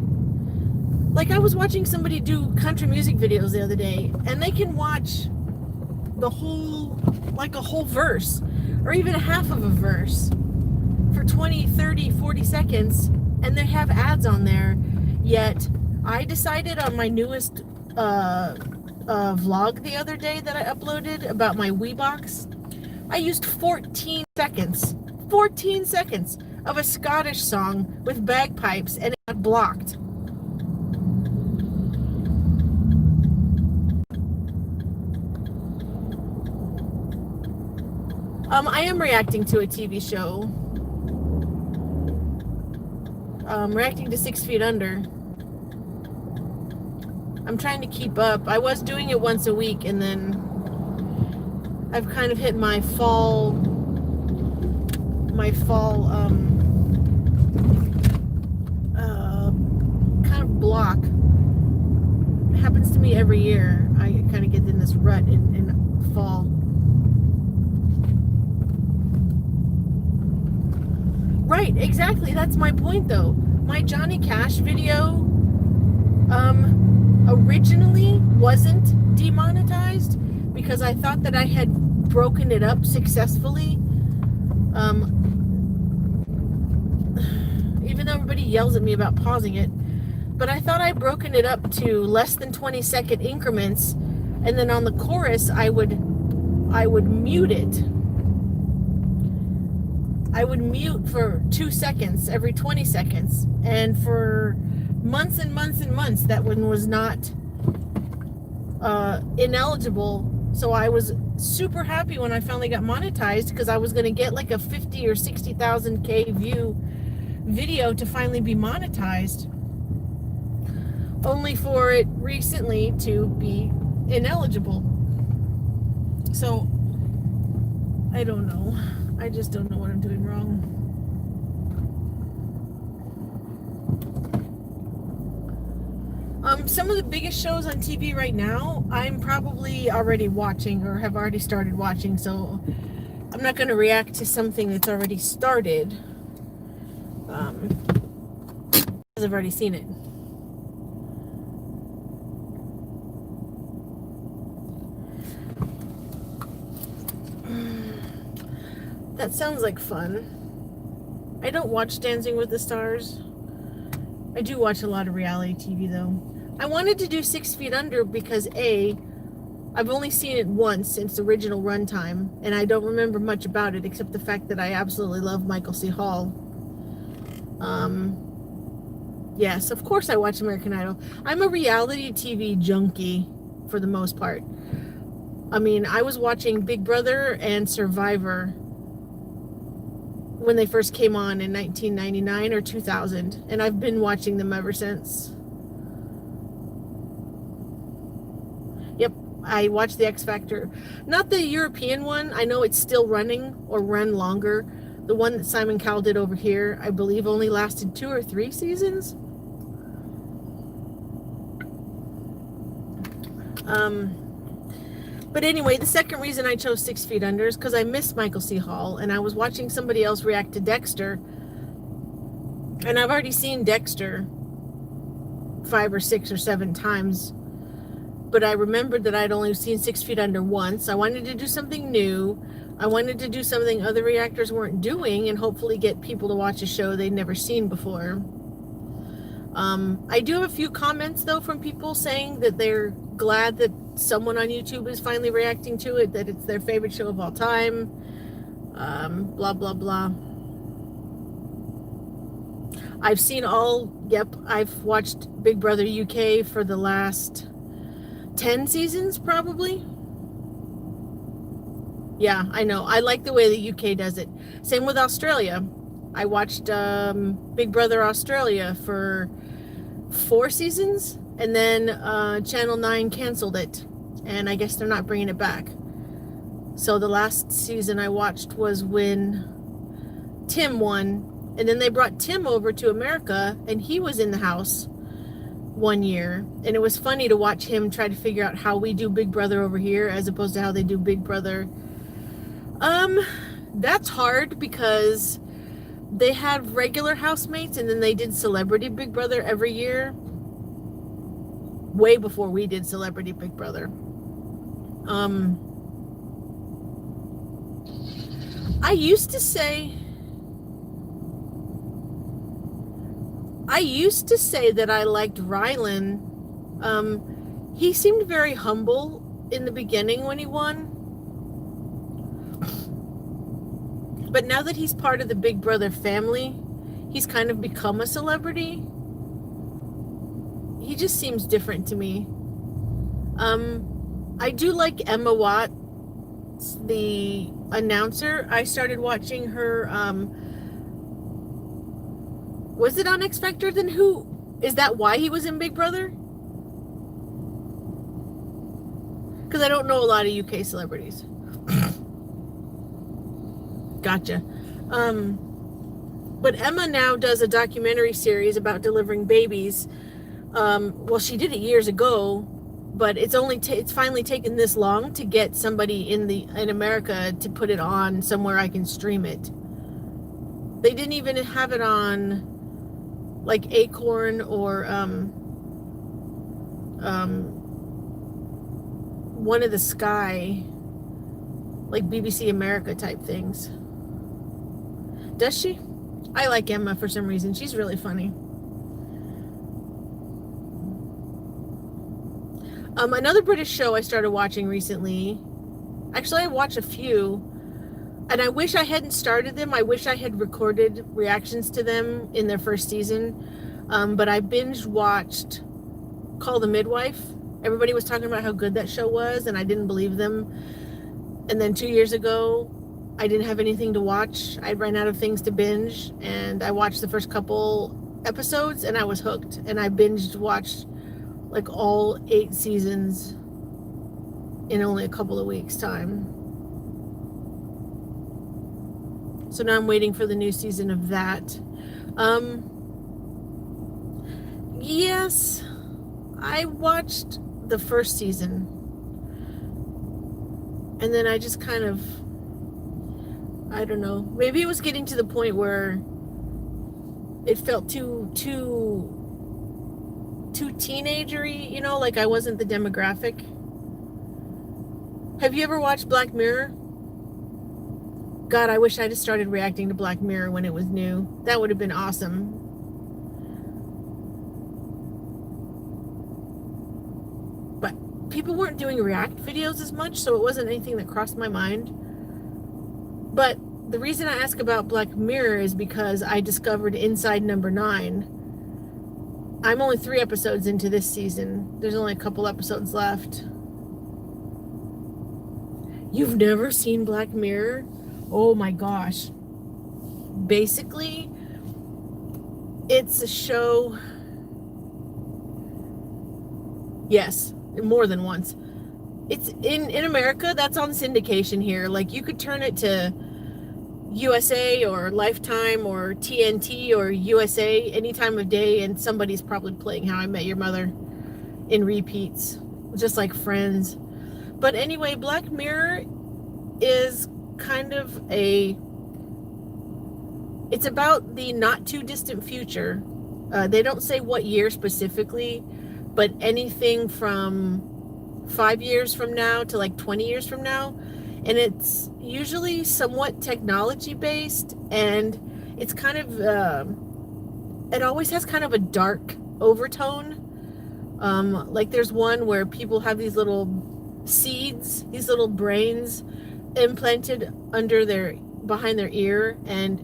Like, I was watching somebody do country music videos the other day, and they can watch the whole, like a whole verse, or even half of a verse, for 20, 30, 40 seconds, and they have ads on there. Yet I decided on my newest vlog the other day that I uploaded about my Weebox, I used 14 seconds of a Scottish song with bagpipes, and it got blocked. I am reacting to a TV show. Reacting to 6 Feet Under. I'm trying to keep up. I was doing it once a week, and then I've kind of hit my fall kind of block. It happens to me every year. I kind of get in this rut in fall. Right, exactly. That's my point, though. My Johnny Cash video originally wasn't demonetized because I thought that I had broken it up successfully. Even though everybody yells at me about pausing it, but I thought I'd broken it up to less than 20-second increments, and then on the chorus I would mute it. I would mute for 2 seconds every 20 seconds. And for months and months and months, that one was not ineligible. So I was super happy when I finally got monetized, because I was going to get like a 50 or 60,000 K view video to finally be monetized. Only for it recently to be ineligible. So I don't know. I just don't know what I'm doing wrong. Some of the biggest shows on TV right now, I'm probably already watching or have already started watching, so I'm not going to react to something that's already started. I've already seen it. That sounds like fun. I don't watch Dancing with the Stars. I do watch a lot of reality TV though. I wanted to do 6 Feet Under because I've only seen it once since the original runtime, and I don't remember much about it except the fact that I absolutely love Michael C. Hall. Yes, of course I watch American Idol. I'm a reality TV junkie for the most part. I mean, I was watching Big Brother and Survivor when they first came on in 1999 or 2000, and I've been watching them ever since. Yep, I watched the X Factor. Not the European one. I know it's still running or run longer. The one that Simon Cowell did over here, I believe, only lasted 2 or 3 seasons. But anyway, the second reason I chose 6 Feet Under is because I missed Michael C. Hall, and I was watching somebody else react to Dexter, and I've already seen Dexter 5 or 6 or 7 times, but I remembered that I'd only seen 6 Feet Under once. I wanted to do something new. I wanted to do something other reactors weren't doing, and hopefully get people to watch a show they'd never seen before. I do have a few comments though from people saying that they're glad that someone on YouTube is finally reacting to it, that it's their favorite show of all time, blah blah blah. I've seen I've watched Big Brother UK for the last 10 seasons probably. Yeah, I know, I like the way the UK does it. Same with Australia. I watched Big Brother Australia for 4 seasons, and then Channel 9 canceled it, and I guess they're not bringing it back. So the last season I watched was when Tim won, and then they brought Tim over to America, and he was in the house 1 year, and it was funny to watch him try to figure out how we do Big Brother over here as opposed to how they do Big Brother. That's hard because they had regular housemates, and then they did Celebrity Big Brother every year, way before we did Celebrity Big Brother. I used to say that I liked Rylan. He seemed very humble in the beginning when he won. But now that he's part of the Big Brother family, he's kind of become a celebrity. He just seems different to me. I do like Emma Watts, the announcer. I started watching her, was it on X Factor? Then who? Is that why he was in Big Brother? Because I don't know a lot of UK celebrities. Gotcha. But Emma now does a documentary series about delivering babies. Well, she did it years ago, but it's finally taken this long to get somebody in America to put it on somewhere I can stream it. They didn't even have it on like Acorn or one of the Sky, like BBC America type things. Does she? I like Emma for some reason. She's really funny. Another British show I started watching recently. Actually, I watched a few, and I wish I hadn't started them. I wish I had recorded reactions to them in their first season. But I binge watched Call the Midwife. Everybody was talking about how good that show was, and I didn't believe them. And then 2 years ago, I didn't have anything to watch. I ran out of things to binge, and I watched the first couple episodes, and I was hooked. And I binged watched like all 8 seasons in only a couple of weeks' time. So now I'm waiting for the new season of that. Yes, I watched the first season, and then I just kind of, I don't know, maybe it was getting to the point where it felt too teenagery, you know, like I wasn't the demographic. Have you ever watched Black Mirror? God, I wish I'd have started reacting to Black Mirror when it was new. That would have been awesome. But people weren't doing react videos as much, so it wasn't anything that crossed my mind. But the reason I ask about Black Mirror is because I discovered Inside Number 9. I'm only 3 episodes into this season. There's only a couple episodes left. You've never seen Black Mirror? Oh my gosh. Basically, it's a show. Yes, more than once. It's in America, that's on syndication here. Like, you could turn it to USA or Lifetime or TNT or USA any time of day, and somebody's probably playing How I Met Your Mother in repeats, just like Friends. But anyway, Black Mirror is kind of it's about the not too distant future. They don't say what year specifically, but anything from 5 years from now to like 20 years from now. And it's usually somewhat technology based, and it's kind of it always has kind of a dark overtone. Like there's one where people have these little seeds, these little brains implanted behind their ear, and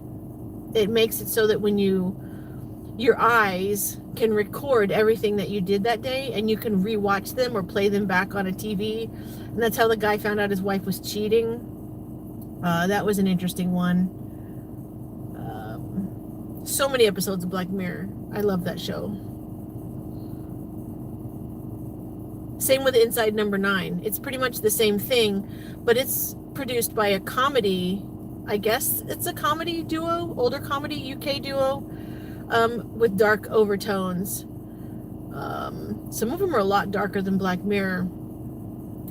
it makes it so that when your eyes can record everything that you did that day, and you can rewatch them or play them back on a TV. And that's how the guy found out his wife was cheating. That was an interesting one. So many episodes of Black Mirror. I love that show. Same with Inside Number 9. It's pretty much the same thing, but it's produced by a comedy. I guess it's a comedy duo, older comedy UK duo, with dark overtones. Some of them are a lot darker than Black Mirror.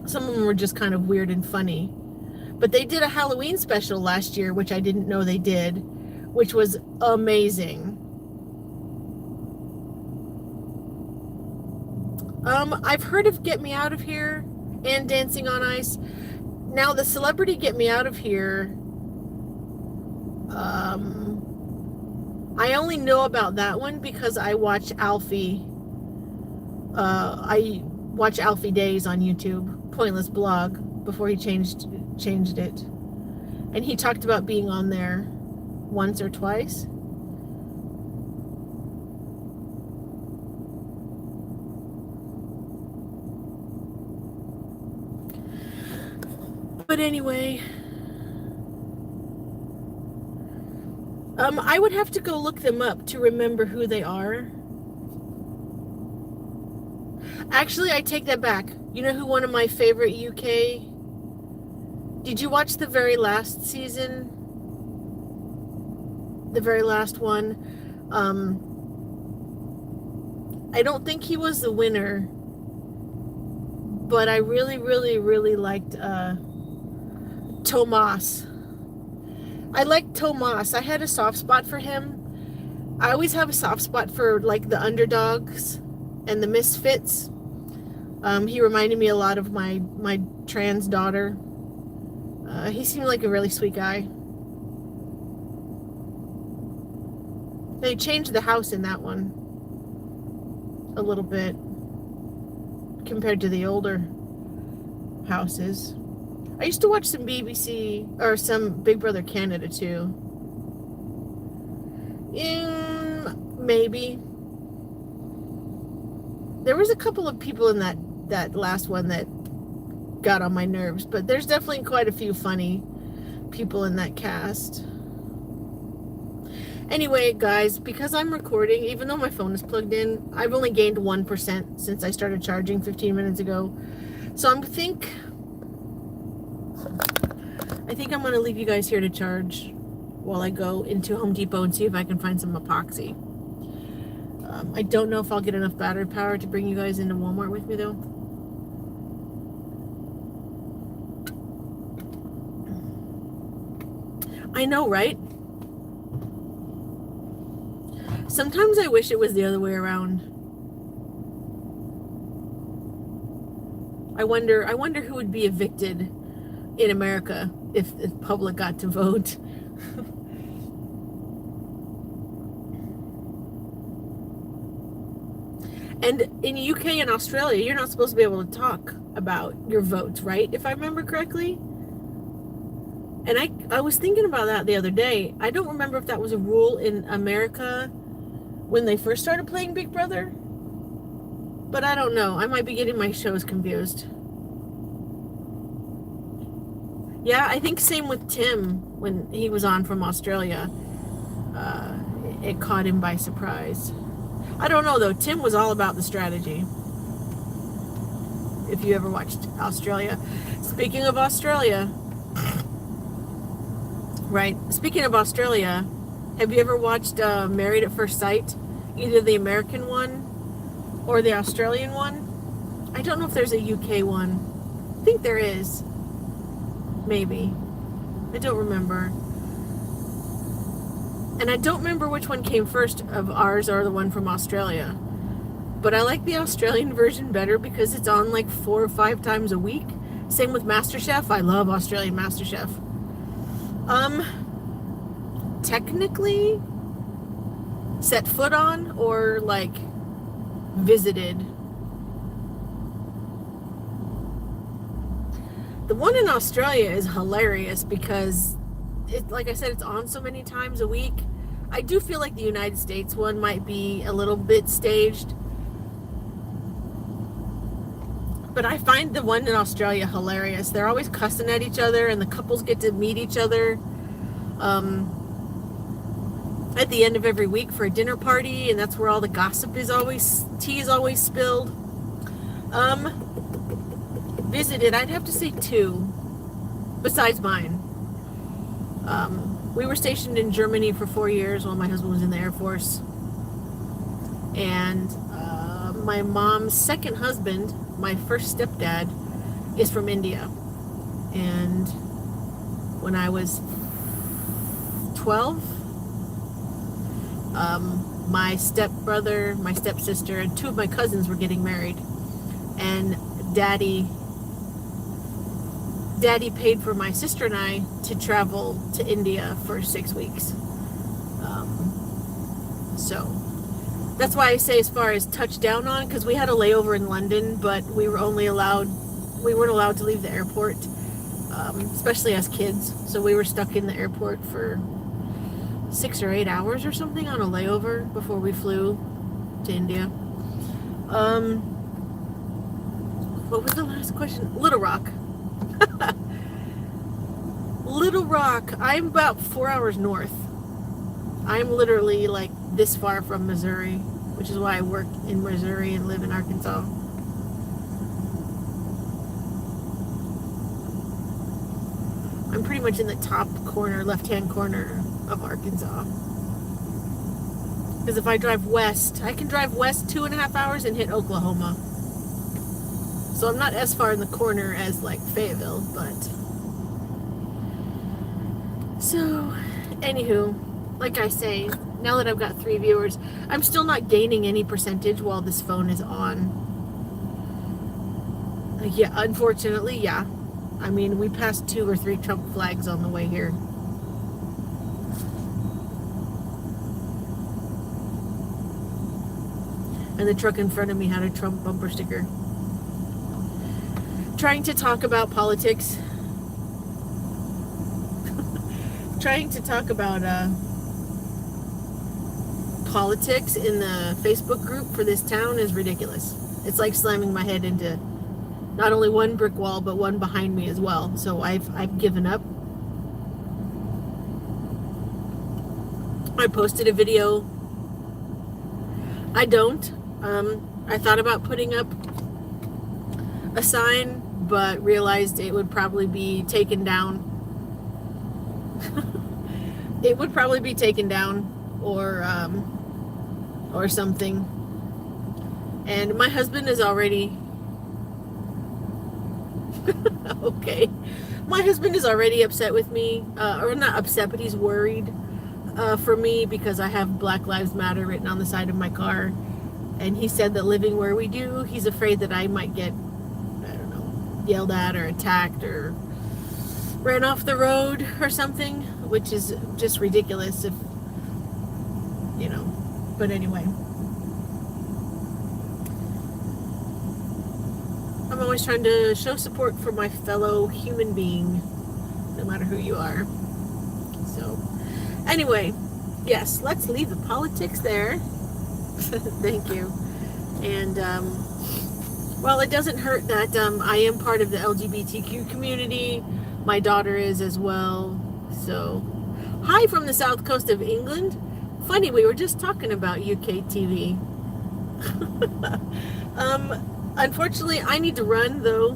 Some of them were just kind of weird and funny. But they did a Halloween special last year, which I didn't know they did, which was amazing. I've heard of Get Me Out of Here and Dancing on Ice. Now, the celebrity Get Me Out of Here, I only know about that one because I watch Alfie. I watch Alfie Days on YouTube, Pointless Blog, before he changed it. And he talked about being on there once or twice. But anyway, I would have to go look them up to remember who they are. Actually, I take that back. You know who one of my favorite UK... Did you watch the very last season? The very last one? I don't think he was the winner, but I really, really, really liked Tomas. I liked Tomas. I had a soft spot for him. I always have a soft spot for like the underdogs and the misfits. He reminded me a lot of my trans daughter. He seemed like a really sweet guy. They changed the house in that one a little bit compared to the older houses. I used to watch some BBC or some Big Brother Canada too. Maybe. There was a couple of people in that last one that got on my nerves, but there's definitely quite a few funny people in that cast. Anyway, guys, because I'm recording, even though my phone is plugged in, I've only gained 1% since I started charging 15 minutes ago. So I think I'm going to leave you guys here to charge while I go into Home Depot and see if I can find some epoxy. I don't know if I'll get enough battery power to bring you guys into Walmart with me, though. I know, right? Sometimes I wish it was the other way around. I wonder who would be evicted in America if the public got to vote. And in UK and Australia, you're not supposed to be able to talk about your votes, right? If I remember correctly. And I was thinking about that the other day. I don't remember if that was a rule in America when they first started playing Big Brother. But I don't know. I might be getting my shows confused. Yeah, I think same with Tim when he was on from Australia. It caught him by surprise. I don't know though. Tim was all about the strategy. If you ever watched Australia. Speaking of Australia, right? Speaking of Australia, have you ever watched Married at First Sight? Either the American one or the Australian one? I don't know if there's a UK one. I think there is. Maybe. I don't remember. And I don't remember which one came first of ours or the one from Australia. But I like the Australian version better because it's on like 4 or 5 times a week. Same with MasterChef. I love Australian MasterChef. Technically set foot on or like visited. The one in Australia is hilarious because it, like I said, it's on so many times a week. I do feel like the United States one might be a little bit staged. But I find the one in Australia hilarious. They're always cussing at each other and the couples get to meet each other at the end of every week for a dinner party, and that's where all the gossip is always, tea is always spilled. Visited, I'd have to say 2 besides mine. We were stationed in Germany for 4 years while my husband was in the Air Force. And my mom's second husband, my first stepdad, is from India. And when I was 12, my stepbrother, my stepsister, and 2 of my cousins were getting married. And Daddy paid for my sister and I to travel to India for 6 weeks. So that's why I say as far as touchdown on, because we had a layover in London, but we weren't allowed to leave the airport, especially as kids. So we were stuck in the airport for 6 or 8 hours or something on a layover before we flew to India. What was the last question? Little Rock. Little Rock. I'm about 4 hours north. I'm literally like this far from Missouri, which is why I work in Missouri and live in Arkansas. I'm pretty much in the top corner, left-hand corner of Arkansas. Because if I drive west, I can drive west 2.5 hours and hit Oklahoma. So I'm not as far in the corner as like Fayetteville, but... So, anywho, like I say, now that I've got 3 viewers, I'm still not gaining any percentage while this phone is on. Yeah, unfortunately, yeah. I mean, we passed 2 or 3 Trump flags on the way here. And the truck in front of me had a Trump bumper sticker. Trying to talk about politics. Trying to talk about politics in the Facebook group for this town is ridiculous. It's like slamming my head into not only one brick wall, but one behind me as well. So I've given up. I posted a video. I don't. I thought about putting up a sign, but realized it would probably be taken down. It would probably be taken down or something. And my husband is already okay. My husband is already upset with me, or not upset, but he's worried for me because I have Black Lives Matter written on the side of my car. And he said that living where we do, he's afraid that I might get, I don't know, yelled at or attacked or ran off the road or something, which is just ridiculous if, you know, but anyway. I'm always trying to show support for my fellow human being, no matter who you are. So, anyway, yes, let's leave the politics there. Thank you. And, well, it doesn't hurt that I am part of the LGBTQ community. My daughter is as well. So, hi from the south coast of England. Funny, we were just talking about UK TV. Unfortunately, I need to run, though.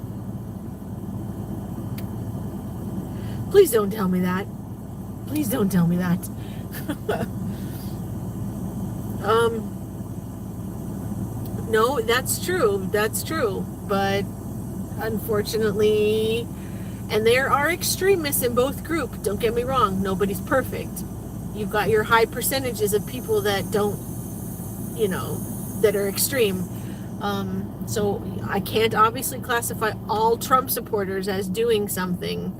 Please don't tell me that. Please don't tell me that. No, that's true. That's true. But unfortunately, and there are extremists in both groups. Don't get me wrong. Nobody's perfect. You've got your high percentages of people that don't, you know, that are extreme. So I can't obviously classify all Trump supporters as doing something,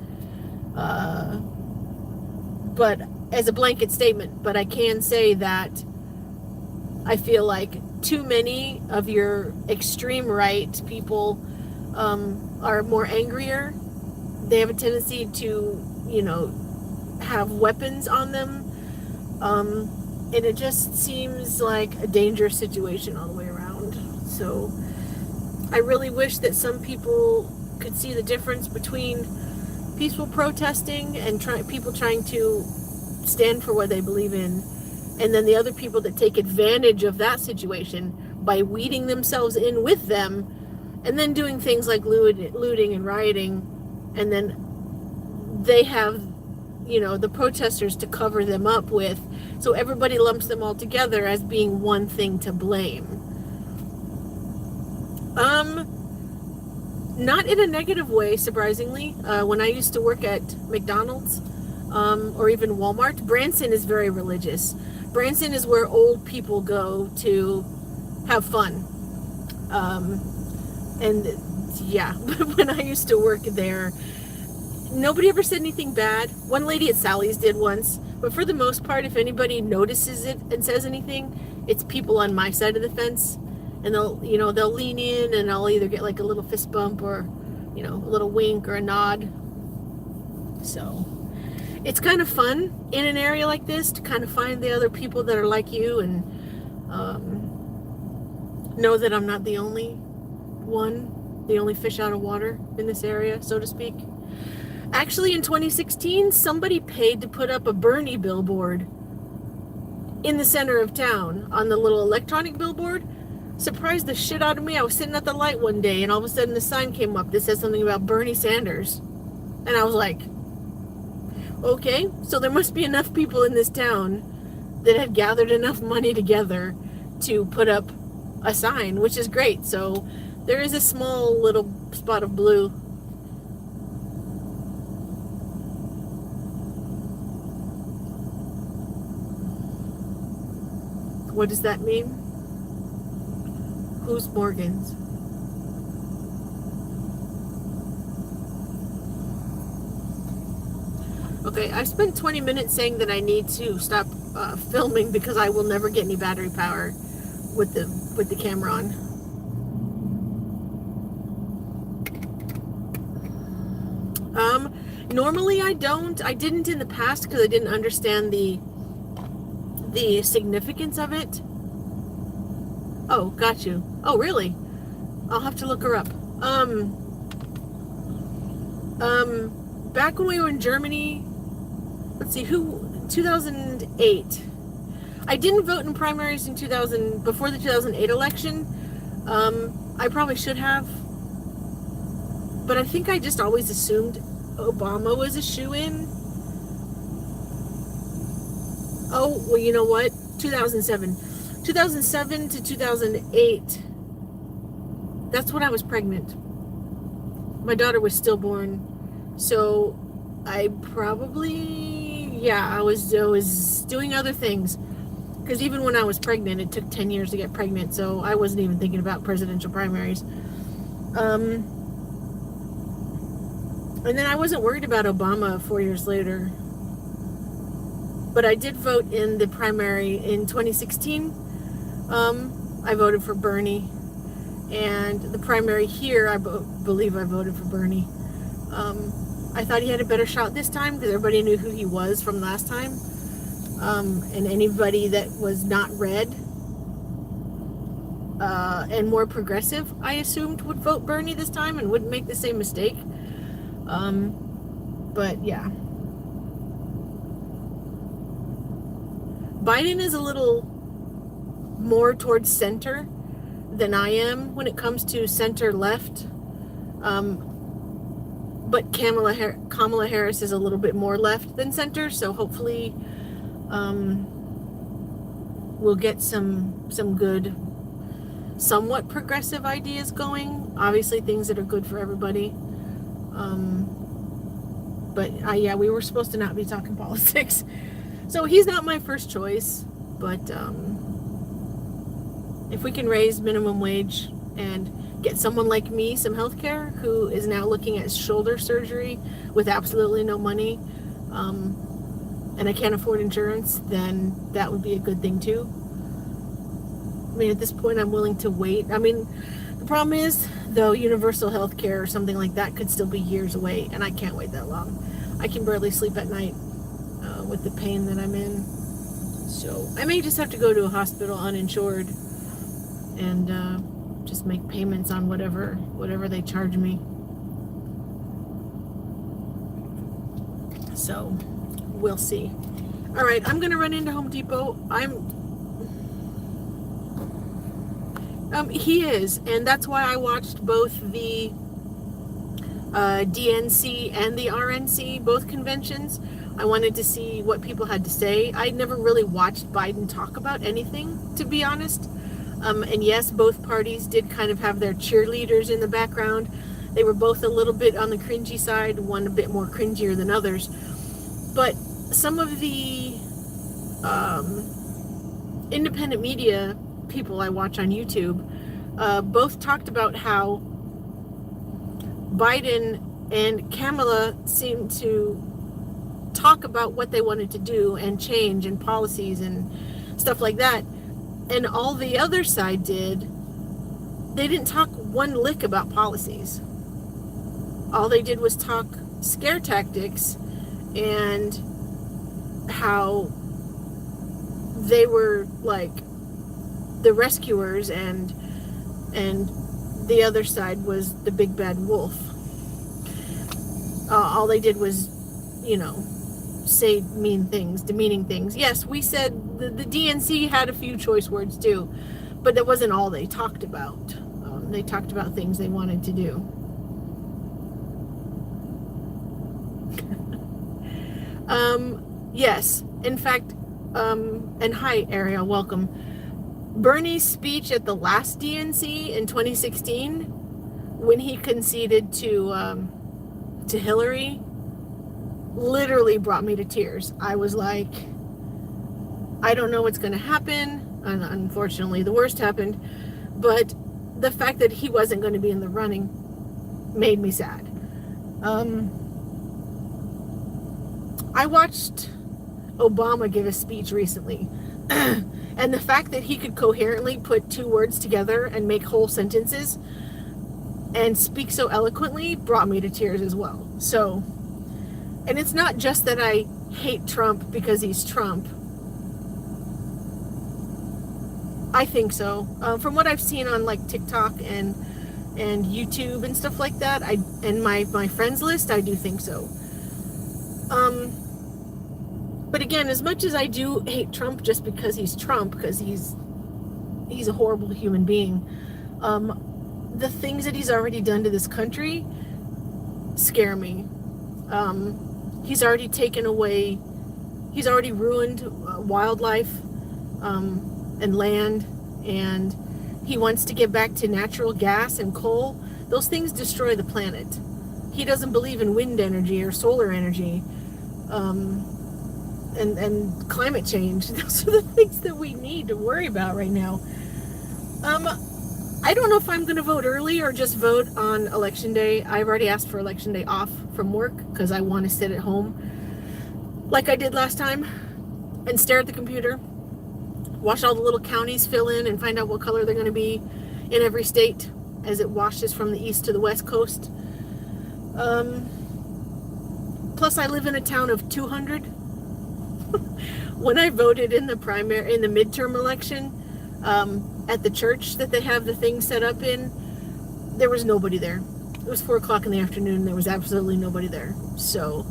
but as a blanket statement. But I can say that I feel like too many of your extreme right people are more angrier. They have a tendency to, you know, have weapons on them. And it just seems like a dangerous situation all the way around. So I really wish that some people could see the difference between peaceful protesting and people trying to stand for what they believe in, and then the other people that take advantage of that situation by weeding themselves in with them, and then doing things like looting and rioting, and then they have, you know, the protesters to cover them up with, so everybody lumps them all together as being one thing to blame. Not in a negative way, surprisingly. When I used to work at McDonald's, or even Walmart, Branson is very religious. Branson is where old people go to have fun. And yeah, when I used to work there, nobody ever said anything bad. One lady at Sally's did once, but for the most part, if anybody notices it and says anything, it's people on my side of the fence. And they'll lean in, and I'll either get like a little fist bump or, you know, a little wink or a nod. So it's kind of fun in an area like this to kind of find the other people that are like you, and know that I'm not the only fish out of water in this area, so to speak. Actually, in 2016, somebody paid to put up a Bernie billboard in the center of town on the little electronic billboard. Surprised the shit out of me. I was sitting at the light one day, and all of a sudden the sign came up that said something about Bernie Sanders. And I was like, okay, so there must be enough people in this town that had gathered enough money together to put up a sign, which is great. So there is a small little spot of blue. What does that mean? Who's Morgan's? Okay, I spent 20 minutes saying that I need to stop filming because I will never get any battery power with the camera on. Normally I don't. I didn't in the past because I didn't understand the significance of it. Oh, got you. Oh, really? I'll have to look her up. Back when we were in Germany, let's see, 2008. I didn't vote in primaries in before the 2008 election. I probably should have. But I think I just always assumed Obama was a shoo-in. Oh, well, you know what? 2007 to 2008. That's when I was pregnant. My daughter was stillborn. So I probably, yeah, I was doing other things. Because even when I was pregnant, it took 10 years to get pregnant, so I wasn't even thinking about presidential primaries. And then I wasn't worried about Obama 4 years later. But I did vote in the primary in 2016. I voted for Bernie. And the primary here, I believe I voted for Bernie. I thought he had a better shot this time because everybody knew who he was from last time. And anybody that was not red and more progressive, I assumed would vote Bernie this time and wouldn't make the same mistake. But yeah. Biden is a little more towards center than I am when it comes to center left. But Kamala Harris is a little bit more left than center, so hopefully we'll get some good, somewhat progressive ideas going. Obviously things that are good for everybody. But yeah, we were supposed to not be talking politics. So he's not my first choice, but if we can raise minimum wage and get someone like me some health care who is now looking at shoulder surgery with absolutely no money, and I can't afford insurance, then that would be a good thing too. I mean, at this point, I'm willing to wait. I mean, the problem is, though, universal health care or something like that could still be years away, and I can't wait that long. I can barely sleep at night with the pain that I'm in. So I may just have to go to a hospital uninsured and just make payments on whatever they charge me. So we'll see. All right, I'm gonna run into Home Depot. He is, and that's why I watched both the DNC and the RNC, both conventions. I wanted to see what people had to say. I never really watched Biden talk about anything, to be honest. And yes, both parties did kind of have their cheerleaders in the background. They were both a little bit on the cringy side, one a bit more cringier than others. But some of the independent media people I watch on YouTube both talked about how Biden and Kamala seemed to talk about what they wanted to do and change and policies and stuff like that. And all the other side did, they didn't talk one lick about policies. All they did was talk scare tactics and how they were like the rescuers and the other side was the big bad wolf. All they did was, say mean things, demeaning things. Yes, we said the DNC had a few choice words too, but that wasn't all they talked about. They talked about things they wanted to do. Yes, in fact, and hi Ariel, welcome. Bernie's speech at the last DNC in 2016, when he conceded to Hillary, literally brought me to tears. I was like, I don't know what's going to happen. And unfortunately, the worst happened. But the fact that he wasn't going to be in the running made me sad. I watched Obama give a speech recently. And the fact that he could coherently put two words together and make whole sentences and speak so eloquently brought me to tears as well. So, and it's not just that I hate Trump because he's Trump. I think so. From what I've seen on like TikTok and YouTube and stuff like that, and my friends list, I do think so. But again, as much as I do hate Trump just because he's Trump, because he's a horrible human being, the things that he's already done to this country scare me. He's already ruined wildlife and land, and he wants to get back to natural gas and coal. Those things destroy the planet. He doesn't believe in wind energy or solar energy. and climate change. Those are the things that we need to worry about right now. I don't know if I'm going to vote early or just vote on election day. I've already asked for election day off from work because I want to sit at home like I did last time and stare at the computer, watch all the little counties fill in and find out what color they're going to be in every state as it washes from the east to the west coast. Plus, I live in a town of 200. When I voted in the midterm election, at the church that they have the thing set up in, there was nobody there. It was 4 o'clock in the afternoon. There was absolutely nobody there. So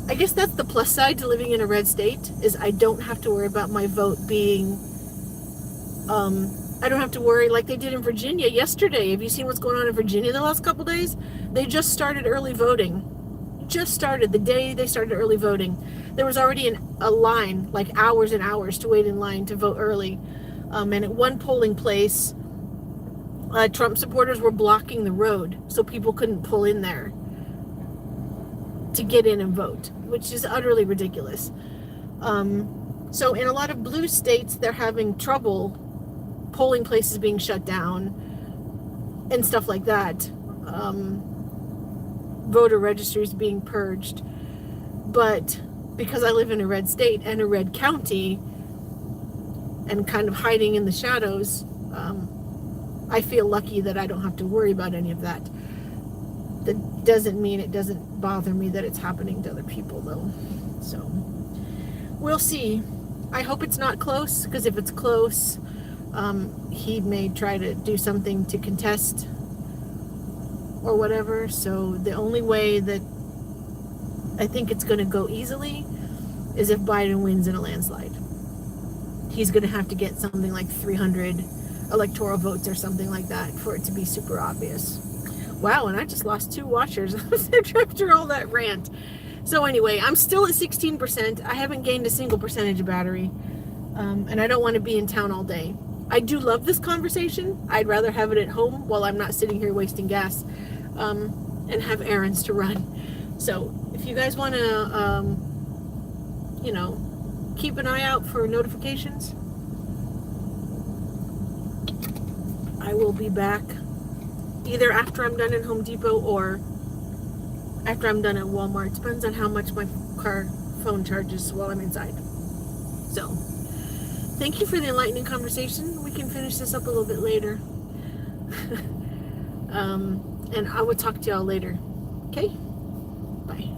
I guess that's the plus side to living in a red state, is I don't have to worry about my vote being, I don't have to worry like they did in Virginia yesterday. Have you seen what's going on in Virginia the last couple days? They just started early voting. Just started the day they started early voting. There was already a line, like hours and hours to wait in line to vote early. And at one polling place, Trump supporters were blocking the road so people couldn't pull in there to get in and vote, which is utterly ridiculous. So in a lot of blue states, they're having trouble, polling places being shut down and stuff like that. Voter registries being purged. But because I live in a red state and a red county and kind of hiding in the shadows, I feel lucky that I don't have to worry about any of that. That doesn't mean it doesn't bother me that it's happening to other people, though. So we'll see. I hope it's not close, because if it's close, he may try to do something to contest or whatever. So the only way that I think it's going to go easily is if Biden wins in a landslide. He's going to have to get something like 300 electoral votes or something like that for it to be super obvious. Wow, and I just lost 2 watchers after all that rant. So anyway, I'm still at 16%. I haven't gained a single percentage of battery. And I don't want to be in town all day. I do love this conversation. I'd rather have it at home while I'm not sitting here wasting gas, and have errands to run. So if you guys want to, keep an eye out for notifications, I will be back either after I'm done at Home Depot or after I'm done at Walmart. Depends on how much my phone charges while I'm inside. So thank you for the enlightening conversation. We can finish this up a little bit later. And I will talk to y'all later. Okay? Bye.